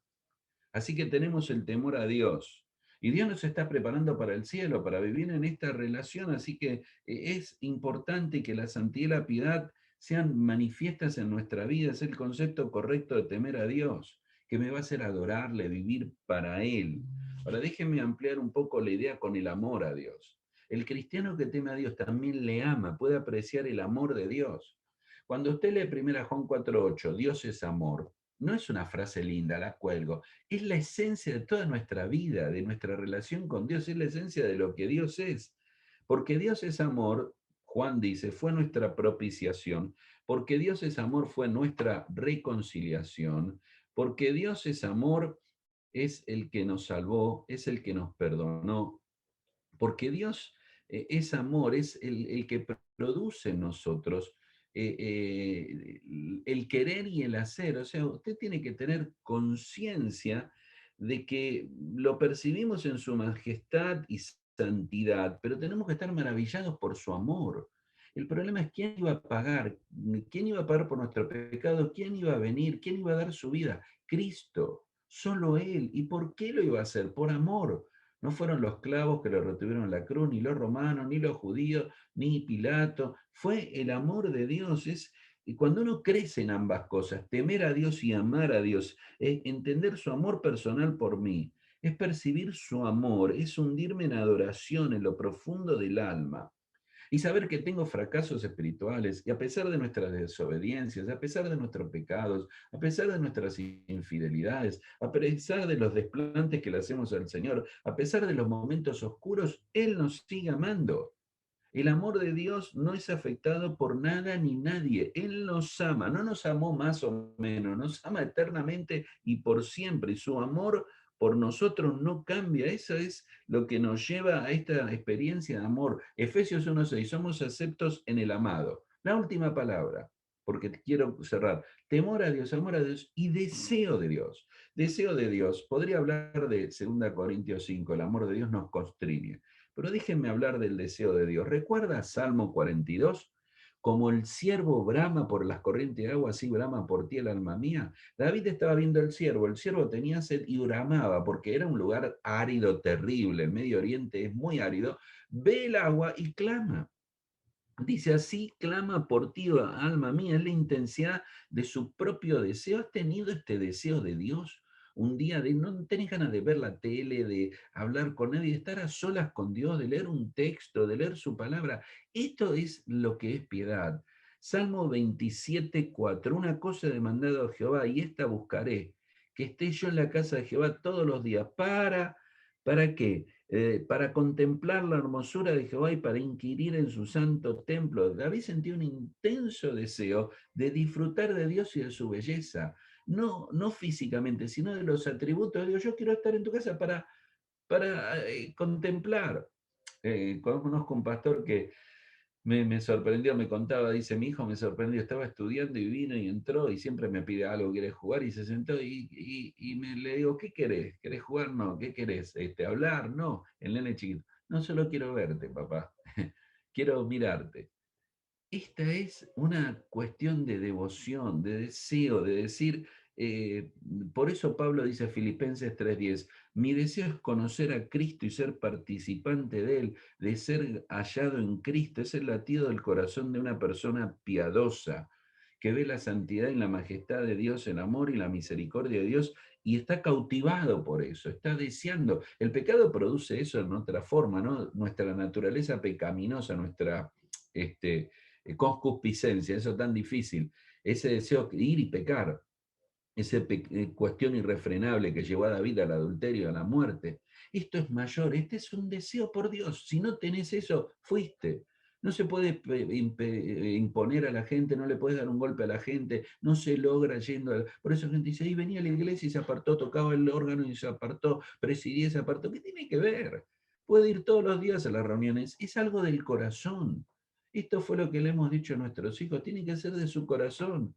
Así que tenemos el temor a Dios. Y Dios nos está preparando para el cielo, para vivir en esta relación. Así que es importante que la santidad y la piedad sean manifiestas en nuestra vida. Es el concepto correcto de temer a Dios, que me va a hacer adorarle, vivir para Él. Ahora déjenme ampliar un poco la idea con el amor a Dios. El cristiano que teme a Dios también le ama, puede apreciar el amor de Dios. Cuando usted lee 1 Juan 4:8, Dios es amor, no es una frase linda, la cuelgo, es la esencia de toda nuestra vida, de nuestra relación con Dios, es la esencia de lo que Dios es. Porque Dios es amor, Juan dice, fue nuestra propiciación, porque Dios es amor, fue nuestra reconciliación, porque Dios es amor, es el que nos salvó, es el que nos perdonó, porque Dios es amor, es el que produce en nosotros el querer y el hacer. O sea, usted tiene que tener conciencia de que lo percibimos en su majestad y santidad, pero tenemos que estar maravillados por su amor. El problema es quién iba a pagar por nuestro pecado, quién iba a venir, quién iba a dar su vida. Cristo, solo Él. ¿Y por qué lo iba a hacer? Por amor. No fueron los clavos que lo retuvieron en la cruz, ni los romanos, ni los judíos, ni Pilato. Fue el amor de Dios. Y cuando uno crece en ambas cosas, temer a Dios y amar a Dios, es entender su amor personal por mí, es percibir su amor, es hundirme en adoración en lo profundo del alma. Y saber que tengo fracasos espirituales y a pesar de nuestras desobediencias, a pesar de nuestros pecados, a pesar de nuestras infidelidades, a pesar de los desplantes que le hacemos al Señor, a pesar de los momentos oscuros, Él nos sigue amando. El amor de Dios no es afectado por nada ni nadie. Él nos ama, no nos amó más o menos, nos ama eternamente y por siempre. Y su amor por nosotros no cambia. Eso es lo que nos lleva a esta experiencia de amor. Efesios 1:6, somos aceptos en el amado. La última palabra, porque quiero cerrar. Temor a Dios, amor a Dios y deseo de Dios. Deseo de Dios. Podría hablar de 2 Corintios 5, el amor de Dios nos constriñe. Pero déjenme hablar del deseo de Dios. ¿Recuerda Salmo 42? Como el ciervo brama por las corrientes de agua, así brama por ti el alma mía. David estaba viendo el ciervo tenía sed y bramaba porque era un lugar árido, terrible. El Medio Oriente es muy árido. Ve el agua y clama. Dice así, clama por ti, alma mía, es la intensidad de su propio deseo. ¿Has tenido este deseo de Dios? Un día de no tenés ganas de ver la tele, de hablar con nadie, de estar a solas con Dios, de leer un texto, de leer su palabra. Esto es lo que es piedad. Salmo 27:4. Una cosa he demandado a Jehová y esta buscaré, que esté yo en la casa de Jehová todos los días. ¿Para qué? Para contemplar la hermosura de Jehová y para inquirir en su santo templo. David sentía un intenso deseo de disfrutar de Dios y de su belleza, no físicamente, sino de los atributos. Digo, yo quiero estar en tu casa para contemplar. Conozco un pastor que me sorprendió, me contaba, dice, mi hijo me sorprendió, estaba estudiando y vino y entró y siempre me pide algo, quiere jugar y se sentó le digo, ¿qué querés? ¿Querés jugar? No, ¿qué querés? ¿Hablar? No, el nene chiquito. No, solo quiero verte, papá. Quiero mirarte. Esta es una cuestión de devoción, de deseo, de decir, eh, por eso Pablo dice Filipenses 3:10, mi deseo es conocer a Cristo y ser participante de Él, de ser hallado en Cristo. Es el latido del corazón de una persona piadosa, que ve la santidad y la majestad de Dios, el amor y la misericordia de Dios, y está cautivado por eso, está deseando. El pecado produce eso en otra forma, ¿no? Nuestra naturaleza pecaminosa, nuestra... concupiscencia, eso tan difícil, ese deseo de ir y pecar, esa cuestión irrefrenable que llevó a David al adulterio, a la muerte. Esto es mayor, este es un deseo por Dios. Si no tenés eso, fuiste. No se puede imponer a la gente, no le puedes dar un golpe a la gente, no se logra yendo. Por eso la gente dice, ahí venía a la iglesia y se apartó, tocaba el órgano y se apartó, presidía y se apartó. ¿Qué tiene que ver? Puede ir todos los días a las reuniones, es algo del corazón. Esto fue lo que le hemos dicho a nuestros hijos, tiene que ser de su corazón.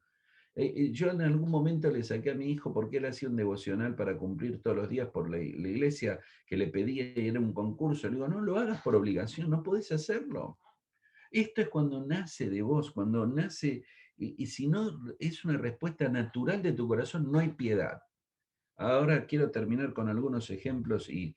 Yo en algún momento le saqué a mi hijo porque él hacía un devocional para cumplir todos los días por la iglesia que le pedía y era un concurso. Le digo, no lo hagas por obligación, no podés hacerlo. Esto es cuando nace de vos, cuando nace, y si no es una respuesta natural de tu corazón, no hay piedad. Ahora quiero terminar con algunos ejemplos y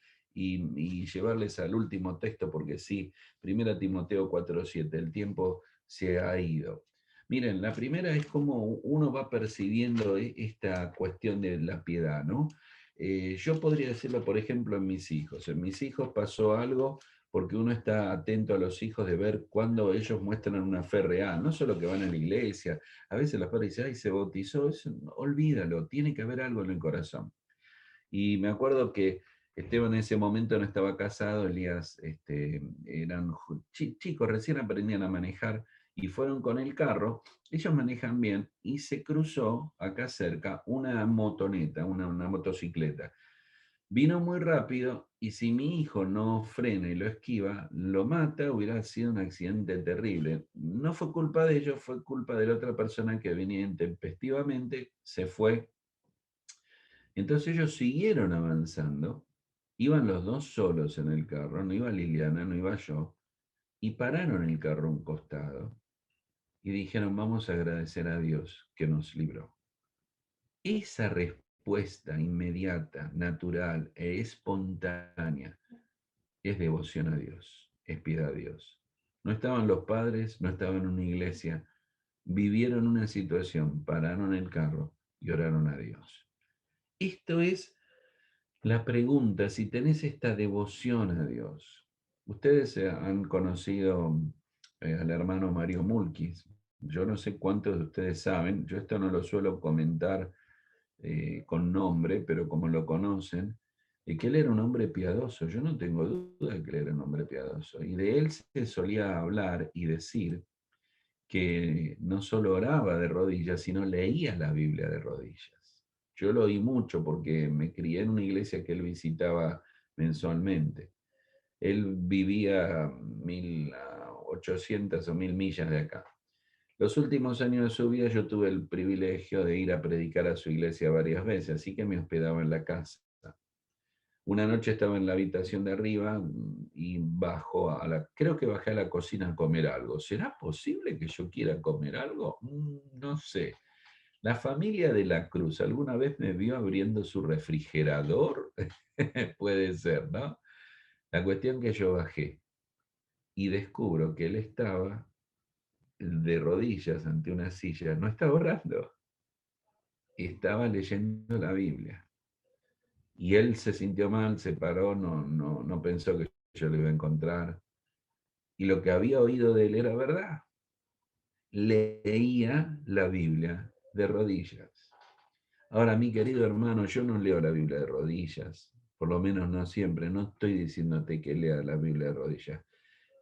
llevarles al último texto, porque sí, 1 Timoteo 4:7, el tiempo se ha ido. Miren, la primera es cómo uno va percibiendo esta cuestión de la piedad, ¿no? Yo podría decirlo, por ejemplo, en mis hijos. En mis hijos pasó algo porque uno está atento a los hijos de ver cuándo ellos muestran una fe real, no solo que van a la iglesia. A veces los padres dicen, ay, se bautizó, eso, olvídalo, tiene que haber algo en el corazón. Y me acuerdo que Esteban en ese momento no estaba casado, Elías, eran chicos, recién aprendían a manejar y fueron con el carro, ellos manejan bien, y se cruzó acá cerca una motoneta, una motocicleta. Vino muy rápido y si mi hijo no frena y lo esquiva, lo mata, hubiera sido un accidente terrible. No fue culpa de ellos, fue culpa de la otra persona que venía intempestivamente, se fue. Entonces ellos siguieron avanzando, iban los dos solos en el carro, no iba Liliana, no iba yo, y pararon el carro a un costado y dijeron, vamos a agradecer a Dios que nos libró. Esa respuesta inmediata, natural e espontánea es devoción a Dios, es piedad a Dios. No estaban los padres, no estaban en una iglesia, vivieron una situación, pararon el carro y oraron a Dios. Esto es la pregunta, si tenés esta devoción a Dios. Ustedes han conocido al hermano Mario Mulkis. Yo no sé cuántos de ustedes saben, yo esto no lo suelo comentar con nombre, pero como lo conocen, que él era un hombre piadoso. Yo no tengo duda de que él era un hombre piadoso. Y de él se solía hablar y decir que no solo oraba de rodillas, sino leía la Biblia de rodillas. Yo lo oí mucho porque me crié en una iglesia que él visitaba mensualmente. Él vivía a 1800 o 1000 millas de acá. Los últimos años de su vida yo tuve el privilegio de ir a predicar a su iglesia varias veces, así que me hospedaba en la casa. Una noche estaba en la habitación de arriba y bajo creo que bajé a la cocina a comer algo. ¿Será posible que yo quiera comer algo? No sé. La familia de la Cruz alguna vez me vio abriendo su refrigerador. Puede ser, ¿no? La cuestión que yo bajé y descubro que él estaba de rodillas ante una silla, no estaba orando, estaba leyendo la Biblia. Y él se sintió mal, se paró, no pensó que yo lo iba a encontrar. Y lo que había oído de él era verdad. Leía la Biblia de rodillas. Ahora, mi querido hermano, yo no leo la Biblia de rodillas, por lo menos no siempre, no estoy diciéndote que lea la Biblia de rodillas.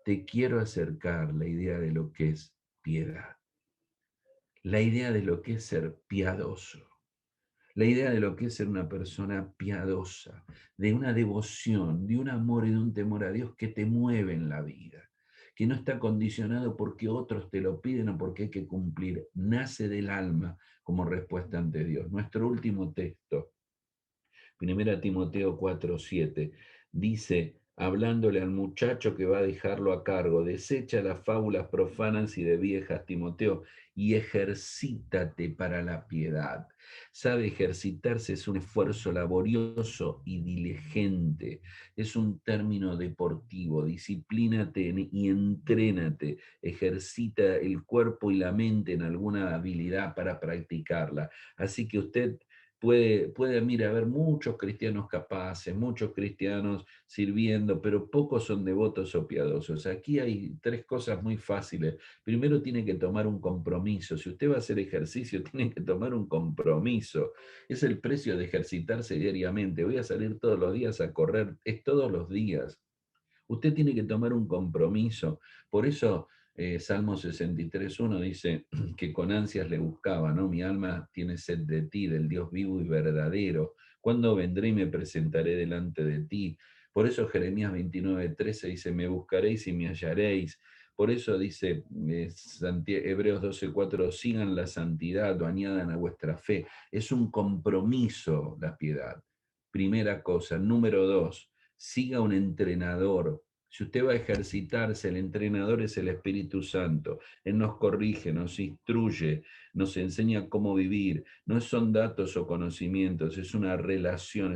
Te quiero acercar la idea de lo que es piedad, la idea de lo que es ser piadoso, la idea de lo que es ser una persona piadosa, de una devoción, de un amor y de un temor a Dios que te mueve en la vida, que no está condicionado porque otros te lo piden o porque hay que cumplir, nace del alma como respuesta ante Dios. Nuestro último texto, 1 Timoteo 4:7, dice, hablándole al muchacho que va a dejarlo a cargo, desecha las fábulas profanas y de viejas, Timoteo, y ejercítate para la piedad. Sabe, ejercitarse es un esfuerzo laborioso y diligente, es un término deportivo, disciplínate y entrénate, ejercita el cuerpo y la mente en alguna habilidad para practicarla. Así que usted mira, haber muchos cristianos capaces, muchos cristianos sirviendo, pero pocos son devotos o piadosos. Aquí hay tres cosas muy fáciles. Primero tiene que tomar un compromiso. Si usted va a hacer ejercicio, tiene que tomar un compromiso. Es el precio de ejercitarse diariamente. Voy a salir todos los días a correr, es todos los días. Usted tiene que tomar un compromiso. Por eso Salmo 63:1 dice que con ansias le buscaba, ¿no? Mi alma tiene sed de ti, del Dios vivo y verdadero. ¿Cuándo vendré y me presentaré delante de ti? Por eso Jeremías 29:13 dice, me buscaréis y me hallaréis. Por eso dice Hebreos 12:4, sigan la santidad o añadan a vuestra fe. Es un compromiso la piedad. Primera cosa. Número dos, siga un entrenador. Si usted va a ejercitarse, el entrenador es el Espíritu Santo. Él nos corrige, nos instruye, nos enseña cómo vivir. No son datos o conocimientos, es una relación,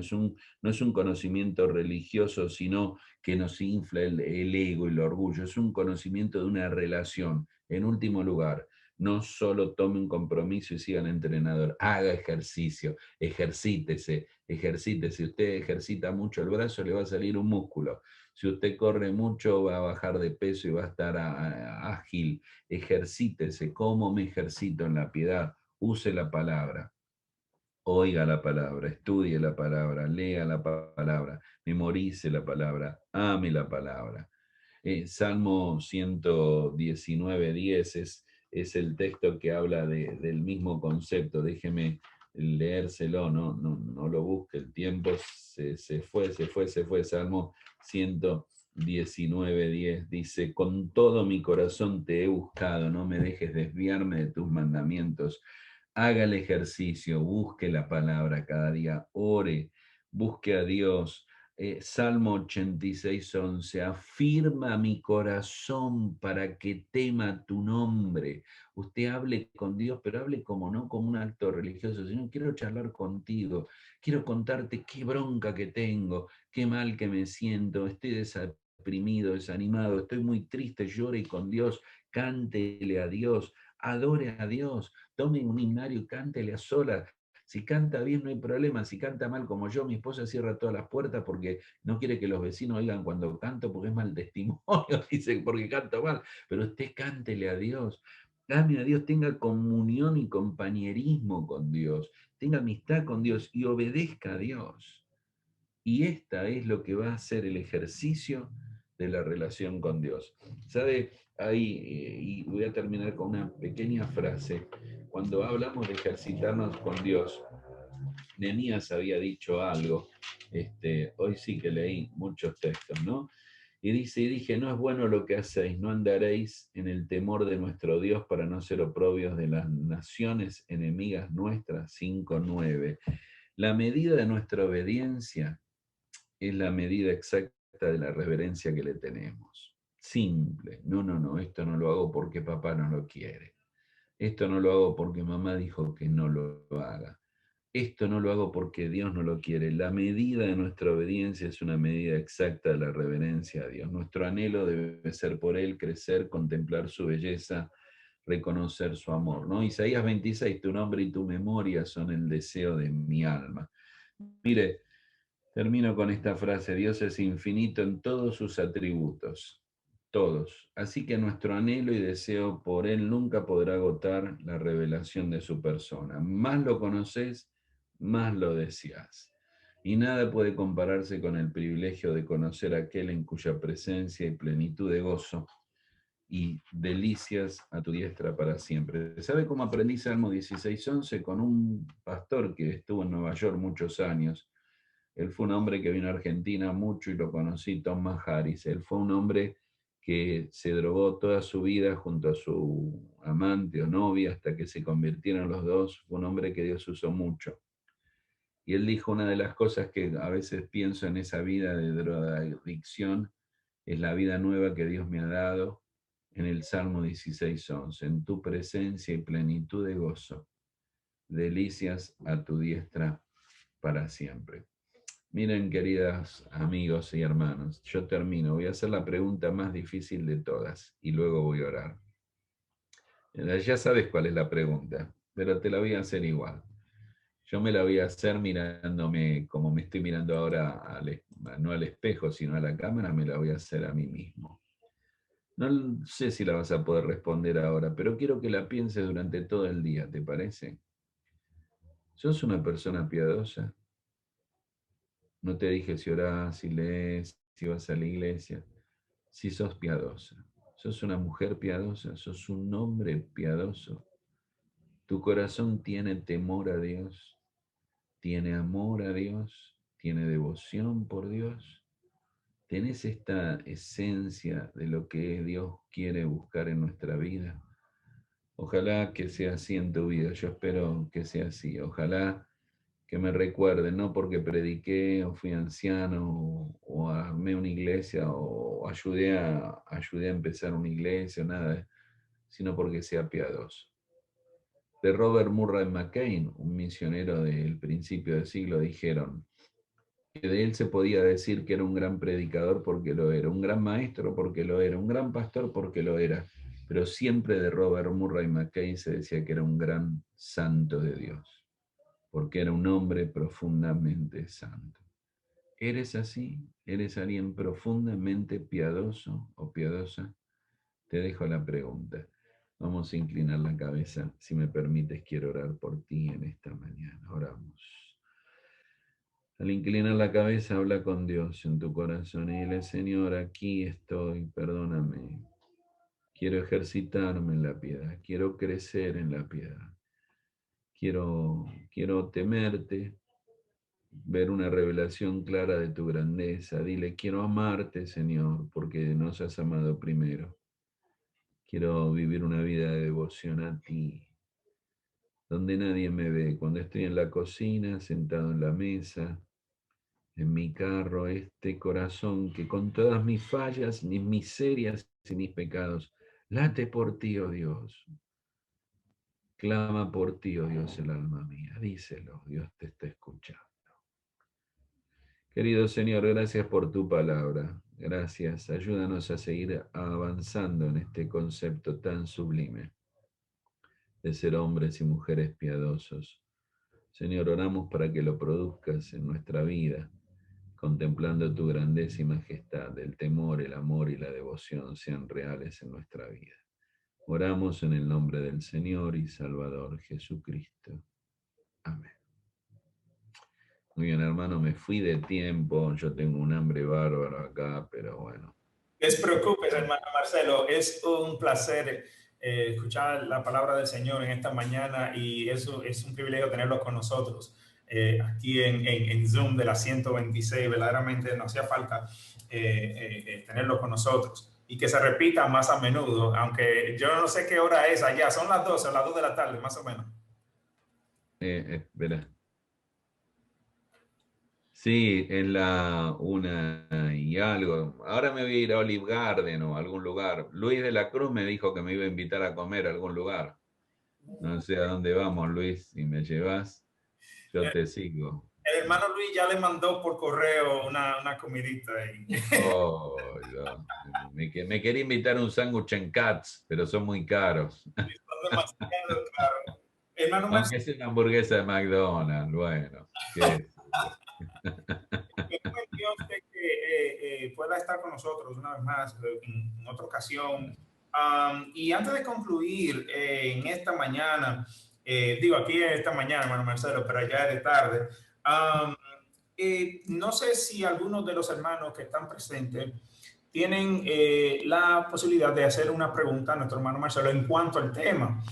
no es un conocimiento religioso, sino que nos infla el ego y el orgullo. Es un conocimiento de una relación. En último lugar, no solo tome un compromiso y siga al entrenador, haga ejercicio, ejercítese, ejercite. Si usted ejercita mucho el brazo, le va a salir un músculo. Si usted corre mucho, va a bajar de peso y va a estar ágil. Ejercítese. ¿Cómo me ejercito en la piedad? Use la palabra. Oiga la palabra, estudie la palabra, lea la palabra, memorice la palabra, ame la palabra. Salmo 119:10 es el texto que habla del mismo concepto. Déjeme leérselo, no lo busque, el tiempo se fue. Salmo 119:10 dice, con todo mi corazón te he buscado, no me dejes desviarme de tus mandamientos. Haga el ejercicio, busque la palabra cada día, ore, busque a Dios. Salmo 86:11, afirma mi corazón para que tema tu nombre. Usted hable con Dios, pero hable como no como un acto religioso, sino quiero charlar contigo, quiero contarte qué bronca que tengo, qué mal que me siento, estoy deprimido, desanimado, estoy muy triste, llore con Dios, cántele a Dios, adore a Dios, tome un himnario y cántele a solas. Si canta bien no hay problema, si canta mal como yo, mi esposa cierra todas las puertas porque no quiere que los vecinos oigan cuando canto porque es mal testimonio, dice, porque canto mal. Pero usted cántele a Dios, ame a Dios, tenga comunión y compañerismo con Dios, tenga amistad con Dios y obedezca a Dios. Y esta es lo que va a ser el ejercicio de la relación con Dios. ¿Sabe? Ahí, y voy a terminar con una pequeña frase. Cuando hablamos de ejercitarnos con Dios, Nehemías había dicho algo, hoy sí que leí muchos textos, ¿no? Y dice, y dije, no es bueno lo que hacéis, no andaréis en el temor de nuestro Dios para no ser oprobios de las naciones enemigas nuestras. 5:9. La medida de nuestra obediencia es la medida exacta de la reverencia que le tenemos. Simple. No, no, no, esto no lo hago porque papá no lo quiere. Esto no lo hago porque mamá dijo que no lo haga. Esto no lo hago porque Dios no lo quiere. La medida de nuestra obediencia es una medida exacta de la reverencia a Dios. Nuestro anhelo debe ser por Él crecer, contemplar su belleza, reconocer su amor, ¿no? Isaías 26, tu nombre y tu memoria son el deseo de mi alma. Mire, termino con esta frase, Dios es infinito en todos sus atributos, todos. Así que nuestro anhelo y deseo por Él nunca podrá agotar la revelación de su persona. Más lo conoces, más lo deseas. Y nada puede compararse con el privilegio de conocer a aquel en cuya presencia y plenitud de gozo y delicias a tu diestra para siempre. ¿Sabe cómo aprendí Salmo 16:11? Con un pastor que estuvo en Nueva York muchos años. Él fue un hombre que vino a Argentina mucho y lo conocí, Tom Harris. Él fue un hombre que se drogó toda su vida junto a su amante o novia hasta que se convirtieron los dos. Fue un hombre que Dios usó mucho. Y él dijo, una de las cosas que a veces pienso en esa vida de drogadicción es la vida nueva que Dios me ha dado en el Salmo 16:11. En tu presencia y plenitud de gozo, delicias a tu diestra para siempre. Miren, queridas amigos y hermanos, yo termino. Voy a hacer la pregunta más difícil de todas y luego voy a orar. Ya sabes cuál es la pregunta, pero te la voy a hacer igual. Yo me la voy a hacer mirándome como me estoy mirando ahora, no al espejo, sino a la cámara, me la voy a hacer a mí mismo. No sé si la vas a poder responder ahora, pero quiero que la pienses durante todo el día, ¿te parece? ¿Sos una persona piadosa? No te dije si orás, si lees, si vas a la iglesia. Si sos piadosa, sos una mujer piadosa, sos un hombre piadoso. Tu corazón tiene temor a Dios, tiene amor a Dios, tiene devoción por Dios. ¿Tenés esta esencia de lo que Dios quiere buscar en nuestra vida? Ojalá que sea así en tu vida, yo espero que sea así. Ojalá que me recuerden, no porque prediqué o fui anciano o armé una iglesia o ayudé a empezar una iglesia, nada, sino porque sea piadoso. De Robert Murray McCain, un misionero del principio del siglo, dijeron que de él se podía decir que era un gran predicador porque lo era, un gran maestro porque lo era, un gran pastor porque lo era, pero siempre de Robert Murray McCain se decía que era un gran santo de Dios, porque era un hombre profundamente santo. ¿Eres así? ¿Eres alguien profundamente piadoso o piadosa? Te dejo la pregunta. Vamos a inclinar la cabeza. Si me permites, quiero orar por ti en esta mañana. Oramos. Al inclinar la cabeza, habla con Dios en tu corazón y dile, Señor, aquí estoy, perdóname. Quiero ejercitarme en la piedad, quiero crecer en la piedad. Quiero temerte, ver una revelación clara de tu grandeza. Dile, quiero amarte, Señor, porque nos has amado primero. Quiero vivir una vida de devoción a ti, donde nadie me ve. Cuando estoy en la cocina, sentado en la mesa, en mi carro, este corazón que con todas mis fallas, mis miserias y mis pecados, late por ti, oh Dios. Clama por ti, oh Dios, el alma mía. Díselo, Dios te está escuchando. Querido Señor, gracias por tu palabra. Gracias. Ayúdanos a seguir avanzando en este concepto tan sublime de ser hombres y mujeres piadosos, Señor, oramos para que lo produzcas en nuestra vida, contemplando tu grandeza y majestad, el temor, el amor y la devoción sean reales en nuestra vida. Oramos en el nombre del Señor y Salvador Jesucristo. Amén. Muy bien, hermano, me fui de tiempo, yo tengo un hambre bárbaro acá, pero bueno. Despreocupes, hermano Marcelo, es un placer escuchar la palabra del Señor en esta mañana y eso es un privilegio tenerlo con nosotros aquí en Zoom de la 126. Verdaderamente nos hacía falta tenerlo con nosotros y que se repita más a menudo, aunque yo no sé qué hora es allá, son las 12 o las 2 de la tarde, más o menos. Espera. Sí, es la 1:00 y algo. Ahora me voy a ir a Olive Garden o a algún lugar. Luis de la Cruz me dijo que me iba a invitar a comer a algún lugar. No sé a dónde vamos, Luis. Si me llevas, yo te sigo. El hermano Luis ya le mandó por correo una comidita ahí. Oh, no. Me quería invitar a un sándwich en Cats, pero son muy caros. Son demasiado caros. Hermano Aunque Marcelo, sea una hamburguesa de McDonald's, bueno, qué sé yo. esperemos en Dios de que pueda estar con nosotros una vez más en otra ocasión. Y antes de concluir en esta mañana, digo aquí en esta mañana, hermano Marcelo, pero ya es de tarde. No sé si algunos de los hermanos que están presentes tienen la posibilidad de hacer una pregunta a nuestro hermano Marcelo en cuanto al tema.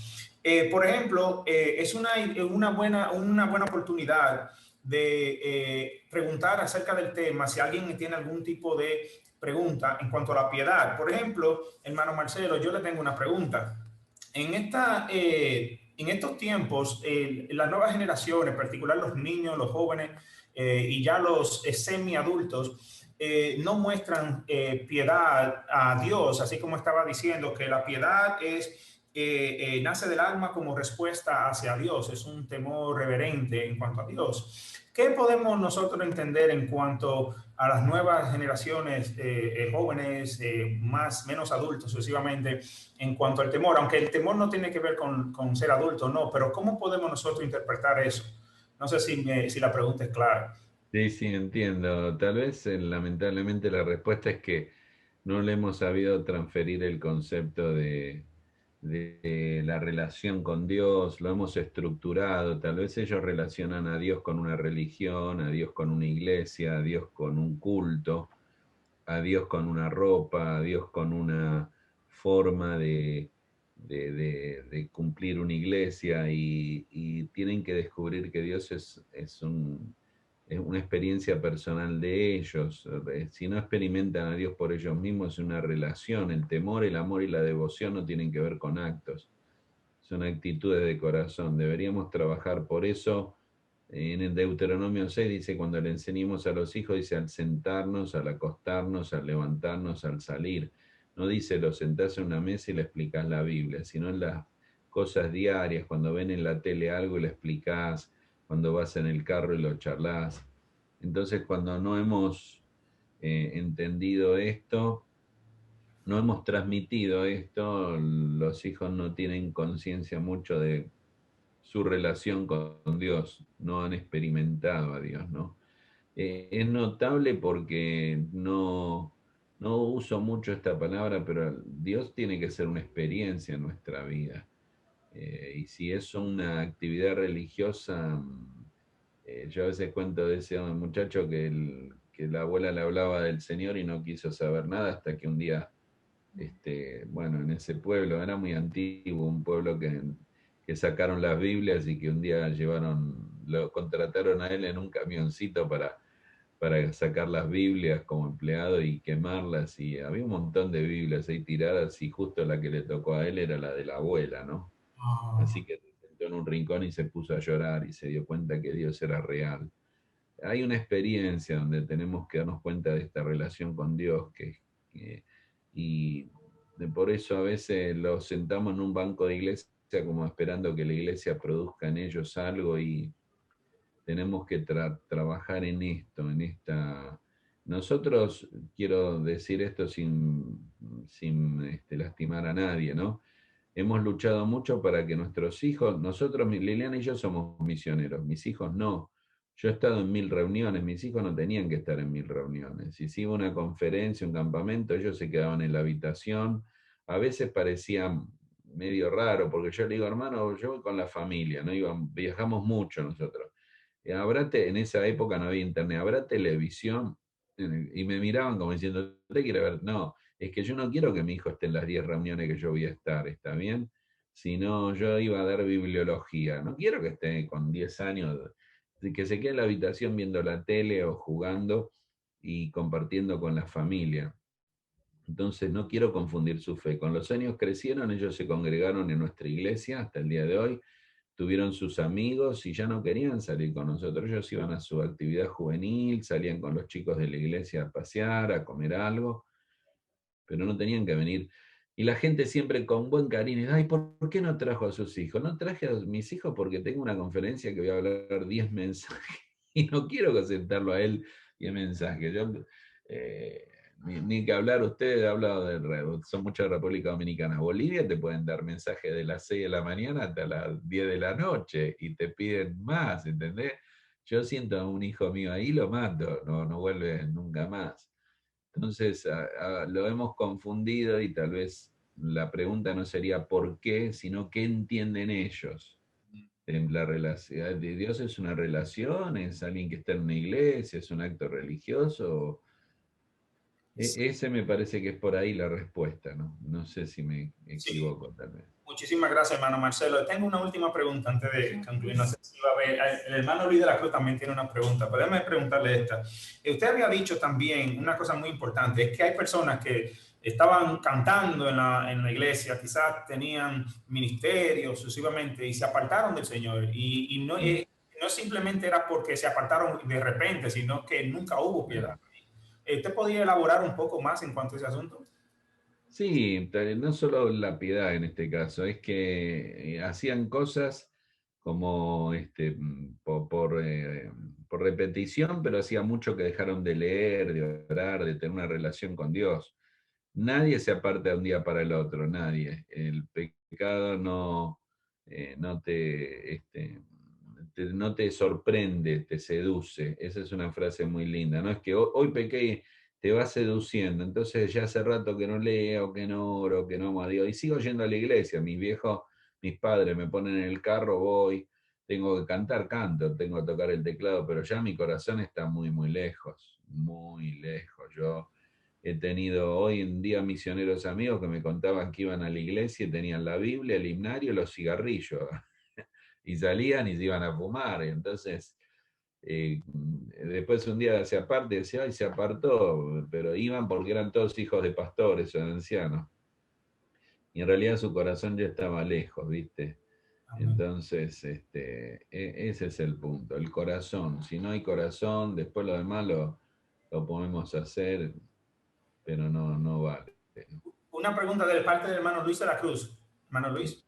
Por ejemplo, es una buena oportunidad de preguntar acerca del tema si alguien tiene algún tipo de pregunta en cuanto a la piedad. Por ejemplo, hermano Marcelo, yo le tengo una pregunta. En estos tiempos, las nuevas generaciones, en particular los niños, los jóvenes y ya los semiadultos, no muestran piedad a Dios, así como estaba diciendo que la piedad nace del alma como respuesta hacia Dios, es un temor reverente en cuanto a Dios. ¿Qué podemos nosotros entender en cuanto a las nuevas generaciones jóvenes, menos adultos sucesivamente, en cuanto al temor? Aunque el temor no tiene que ver con ser adulto, no, pero ¿cómo podemos nosotros interpretar eso? No sé si la pregunta es clara. Sí, sí, entiendo. Tal vez, lamentablemente, la respuesta es que no le hemos sabido transferir el concepto de la relación con Dios, lo hemos estructurado. Tal vez ellos relacionan a Dios con una religión, a Dios con una iglesia, a Dios con un culto, a Dios con una ropa, a Dios con una forma de cumplir una iglesia y tienen que descubrir que Dios es una experiencia personal de ellos. Si no experimentan a Dios por ellos mismos, es una relación. El temor, el amor y la devoción no tienen que ver con actos, son actitudes de corazón. Deberíamos trabajar por eso. En el Deuteronomio 6 dice, cuando le enseñemos a los hijos, dice al sentarnos, al acostarnos, al levantarnos, al salir. No dice lo sentás en una mesa y le explicás la Biblia, sino en las cosas diarias, cuando ven en la tele algo y le explicás, cuando vas en el carro y lo charlás. Entonces, cuando no hemos entendido esto, no hemos transmitido esto, los hijos no tienen conciencia mucho de su relación con Dios, no han experimentado a Dios, ¿no? Es notable porque no uso mucho esta palabra, pero Dios tiene que ser una experiencia en nuestra vida. Y si es una actividad religiosa, yo a veces cuento de ese muchacho que la abuela le hablaba del Señor y no quiso saber nada hasta que un día bueno, en ese pueblo, era muy antiguo, un pueblo que sacaron las Biblias y que un día lo contrataron a él en un camioncito para sacar las Biblias como empleado y quemarlas, y había un montón de Biblias ahí tiradas y justo la que le tocó a él era la de la abuela, ¿no? Así que se sentó en un rincón y se puso a llorar y se dio cuenta que Dios era real. Hay una experiencia donde tenemos que darnos cuenta de esta relación con Dios que- y por eso a veces los sentamos en un banco de iglesia como esperando que la iglesia produzca en ellos algo y tenemos que trabajar en esto, en esta... Nosotros, quiero decir esto sin lastimar a nadie, ¿no? hemos luchado mucho para que nuestros hijos, nosotros, Liliana y yo somos misioneros, mis hijos no. Yo he estado en 1000 reuniones, mis hijos no tenían que estar en 1000 reuniones. Si se iba a una conferencia, un campamento, ellos se quedaban en la habitación. A veces parecía medio raro, porque yo le digo, hermano, yo voy con la familia, ¿no? Viajamos mucho nosotros. En esa época no había internet, ¿habrá televisión? Y me miraban como diciendo, ¿usted quiere ver? No, es que yo no quiero que mi hijo esté en las 10 reuniones que yo voy a estar, ¿está bien? Si no, yo iba a dar bibliología. No quiero que esté con 10 años, que se quede en la habitación viendo la tele o jugando y compartiendo con la familia. Entonces no quiero confundir su fe. Con los años crecieron, ellos se congregaron en nuestra iglesia hasta el día de hoy, tuvieron sus amigos y ya no querían salir con nosotros. Ellos iban a su actividad juvenil, salían con los chicos de la iglesia a pasear, a comer algo, pero no tenían que venir. Y la gente siempre con buen cariño, ay, ¿por qué no trajo a sus hijos? No traje a mis hijos porque tengo una conferencia que voy a hablar 10 mensajes y no quiero sentarlo a él 10 mensajes. Yo, ni que hablar, ustedes han hablado son muchas de República Dominicana. Bolivia te pueden dar mensajes de las 6 de la mañana hasta las 10 de la noche y te piden más, ¿entendés? Yo siento a un hijo mío ahí, lo mato, no vuelve nunca más. Entonces, lo hemos confundido y tal vez la pregunta no sería por qué, sino qué entienden ellos. En la relación de Dios es una relación, es alguien que está en una iglesia, es un acto religioso. Ese me parece que es por ahí la respuesta, ¿no? No sé si me Sí. equivoco tal vez. Muchísimas gracias, hermano Marcelo. Tengo una última pregunta antes de concluir. No sé si va a ver. El hermano Luis de la Cruz también tiene una pregunta. Pero déjame preguntarle esta. Usted había dicho también una cosa muy importante, es que hay personas que estaban cantando en la iglesia, quizás tenían ministerio sucesivamente y se apartaron del Señor. Y no, Mm, no simplemente era porque se apartaron de repente, sino que nunca hubo claro. piedad. ¿Usted podría elaborar un poco más en cuanto a ese asunto? Sí, no solo la piedad en este caso, es que hacían cosas como por repetición, pero hacía mucho que dejaron de leer, de orar, de tener una relación con Dios. Nadie se aparta de un día para el otro, nadie. El pecado no te sorprende, te seduce. Esa es una frase muy linda. No es que hoy pequé y te va seduciendo, entonces ya hace rato que no leo, que no oro, que no amo a Dios. Y sigo yendo a la iglesia, mis viejos, mis padres me ponen en el carro, voy, tengo que cantar, canto, tengo que tocar el teclado, pero ya mi corazón está muy, muy lejos, muy lejos. Yo he tenido hoy en día misioneros amigos que me contaban que iban a la iglesia y tenían la Biblia, el himnario y los cigarrillos. Y salían y se iban a fumar. Y entonces, después un día se aparte, decía, ay, se apartó, pero iban porque eran todos hijos de pastores o de ancianos. Y en realidad su corazón ya estaba lejos, ¿viste? Amén. Entonces, ese es el punto, el corazón. Si no hay corazón, después lo demás lo podemos hacer, pero no vale. Una pregunta de parte del hermano Luis de la Cruz. Hermano Luis.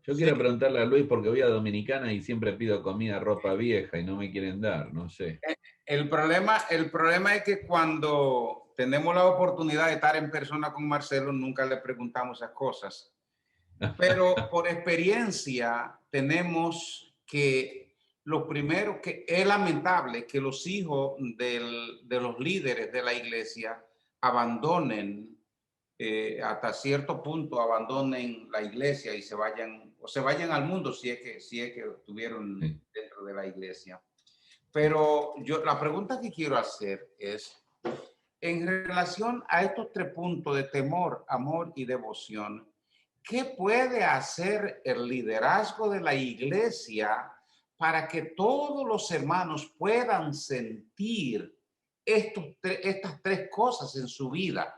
Yo Sí, quiero preguntarle a Luis porque voy a Dominicana y siempre pido comida, ropa vieja y no me quieren dar, no sé. el problema es que cuando tenemos la oportunidad de estar en persona con Marcelo, nunca le preguntamos esas cosas. Pero por experiencia tenemos que lo primero que es lamentable que los hijos de los líderes de la iglesia abandonen, hasta cierto punto abandonen la iglesia y se vayan al mundo si es que estuvieron Sí. dentro de la iglesia. Pero la pregunta que quiero hacer es, en relación a estos tres puntos de temor, amor y devoción, ¿qué puede hacer el liderazgo de la iglesia para que todos los hermanos puedan sentir estas tres cosas en su vida?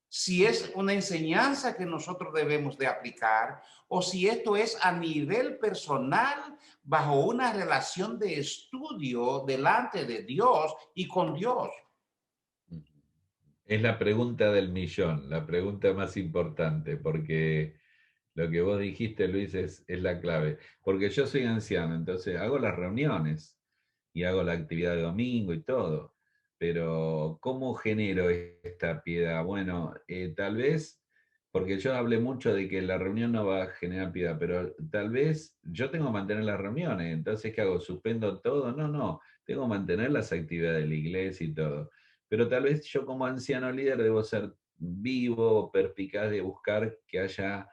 Si es una enseñanza que nosotros debemos de aplicar o si esto es a nivel personal bajo una relación de estudio delante de Dios y con Dios. Es la pregunta del millón, la pregunta más importante, porque lo que vos dijiste, Luis, es la clave. Porque yo soy anciano, entonces hago las reuniones y hago la actividad de domingo y todo. Pero ¿cómo genero esta piedad? Bueno, tal vez porque yo hablé mucho de que la reunión no va a generar piedad, pero tal vez yo tengo que mantener las reuniones, entonces ¿qué hago? ¿Suspendo todo? No, no, tengo que mantener las actividades de la iglesia y todo. Pero tal vez yo como anciano líder debo ser vivo, perspicaz de buscar que haya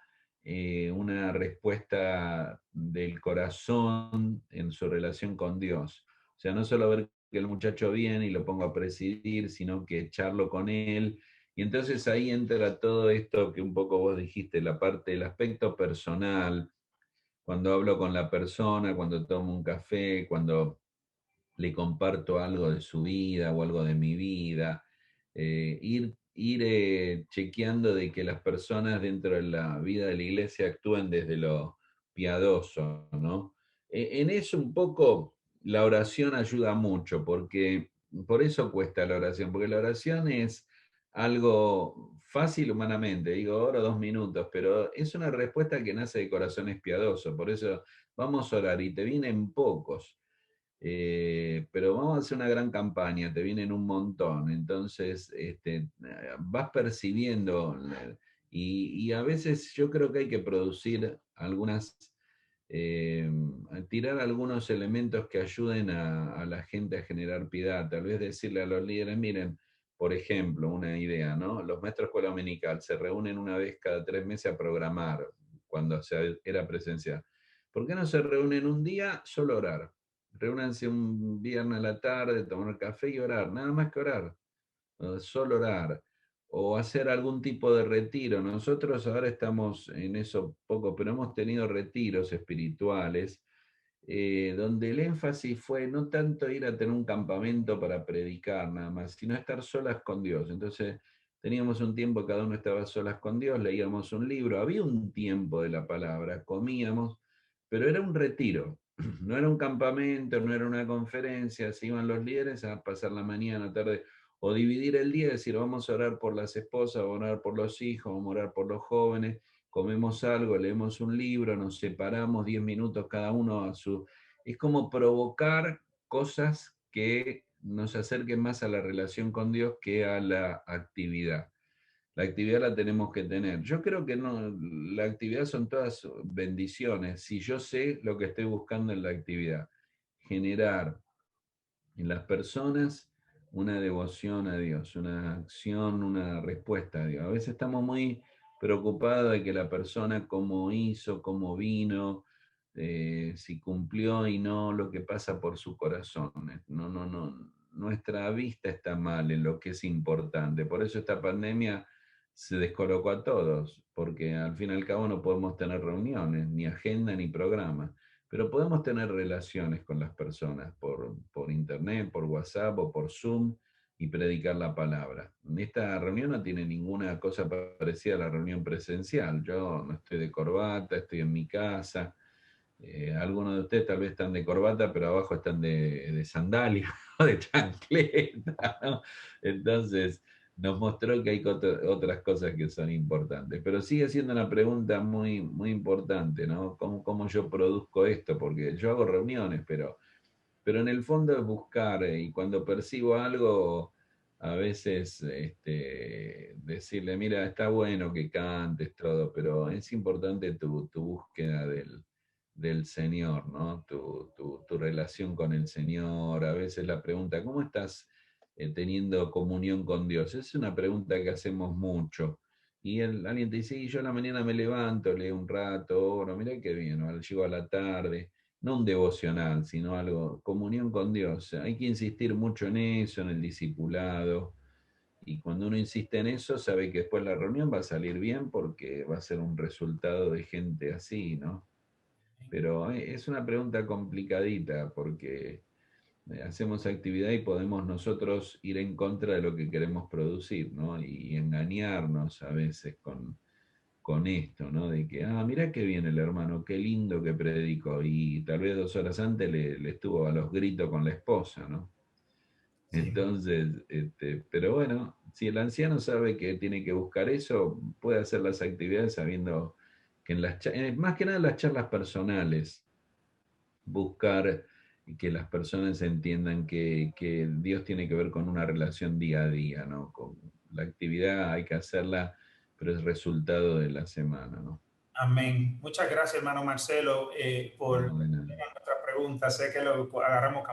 una respuesta del corazón en su relación con Dios. O sea, no solo ver que el muchacho viene y lo pongo a presidir, sino que charlo con él. Y entonces ahí entra todo esto que un poco vos dijiste, la parte del aspecto personal, cuando hablo con la persona, cuando tomo un café, cuando le comparto algo de su vida o algo de mi vida, ir chequeando de que las personas dentro de la vida de la iglesia actúen desde lo piadoso, ¿no? En eso un poco la oración ayuda mucho, porque por eso cuesta la oración, porque la oración es algo fácil humanamente, digo, oro 2 minutos, pero es una respuesta que nace de corazones piadosos, por eso vamos a orar y te vienen pocos. Pero vamos a hacer una gran campaña, te vienen un montón, entonces vas percibiendo y a veces yo creo que hay que producir algunas, eh, tirar algunos elementos que ayuden a la gente a generar piedad, tal vez decirle a los líderes, miren, por ejemplo, una idea, ¿no? Los maestros de escuela dominical se reúnen una vez cada 3 meses a programar cuando era presencial. ¿Por qué no se reúnen un día solo a orar? Reúnanse un viernes a la tarde, tomar café y orar, nada más que orar, solo orar, o hacer algún tipo de retiro. Nosotros ahora estamos en eso poco, pero hemos tenido retiros espirituales donde el énfasis fue no tanto ir a tener un campamento para predicar nada más, sino estar solas con Dios. Entonces teníamos un tiempo, cada uno estaba solas con Dios, leíamos un libro, había un tiempo de la palabra, comíamos, pero era un retiro. No era un campamento, no era una conferencia, se iban los líderes a pasar la mañana, tarde, o dividir el día, decir, vamos a orar por las esposas, vamos a orar por los hijos, vamos a orar por los jóvenes, comemos algo, leemos un libro, nos separamos 10 minutos cada uno a su... Es como provocar cosas que nos acerquen más a la relación con Dios que a la actividad. La actividad la tenemos que tener. Yo creo que no, la actividad son todas bendiciones. Si yo sé lo que estoy buscando en la actividad, generar en las personas una devoción a Dios, una acción, una respuesta a Dios. A veces estamos muy preocupados de que la persona cómo hizo, cómo vino, si cumplió y no lo que pasa por su corazón. No, no, no. Nuestra vista está mal en lo que es importante. Por eso esta pandemia se descolocó a todos, porque al fin y al cabo no podemos tener reuniones, ni agenda, ni programa, pero podemos tener relaciones con las personas por internet, por WhatsApp o por Zoom y predicar la palabra. Esta reunión no tiene ninguna cosa parecida a la reunión presencial. Yo no estoy de corbata, estoy en mi casa. Algunos de ustedes tal vez están de corbata, pero abajo están de sandalia o de chancleta, ¿no? Entonces, nos mostró que hay otras cosas que son importantes. Pero sigue siendo una pregunta muy, muy importante, ¿no? ¿Cómo yo produzco esto? Porque yo hago reuniones, pero en el fondo es buscar, y cuando percibo algo, a veces decirle, mira, está bueno que cantes todo, pero es importante tu búsqueda del Señor, ¿no? Tu relación con el Señor. A veces la pregunta, ¿cómo estás teniendo comunión con Dios? Es una pregunta que hacemos mucho. Y alguien te dice, y yo a la mañana me levanto, leo un rato, oro, mira qué bien, ¿no? Llego a la tarde, no un devocional, sino algo, comunión con Dios. Hay que insistir mucho en eso, en el discipulado. Y cuando uno insiste en eso, sabe que después la reunión va a salir bien porque va a ser un resultado de gente así, ¿no? Pero es una pregunta complicadita porque hacemos actividad y podemos nosotros ir en contra de lo que queremos producir, ¿no? Y engañarnos a veces con esto, ¿no? De que, mirá qué bien el hermano, qué lindo que predicó. Y tal vez 2 horas antes le estuvo a los gritos con la esposa, ¿no? Sí. Entonces, pero bueno, si el anciano sabe que tiene que buscar eso, puede hacer las actividades sabiendo que más que nada en las charlas personales, buscar que las personas entiendan que Dios tiene que ver con una relación día a día, ¿no? Con la actividad hay que hacerla pero es resultado de la semana, ¿no? Amén. Muchas gracias, hermano Marcelo, por No, de nada. nuestra pregunta. Sé que lo agarramos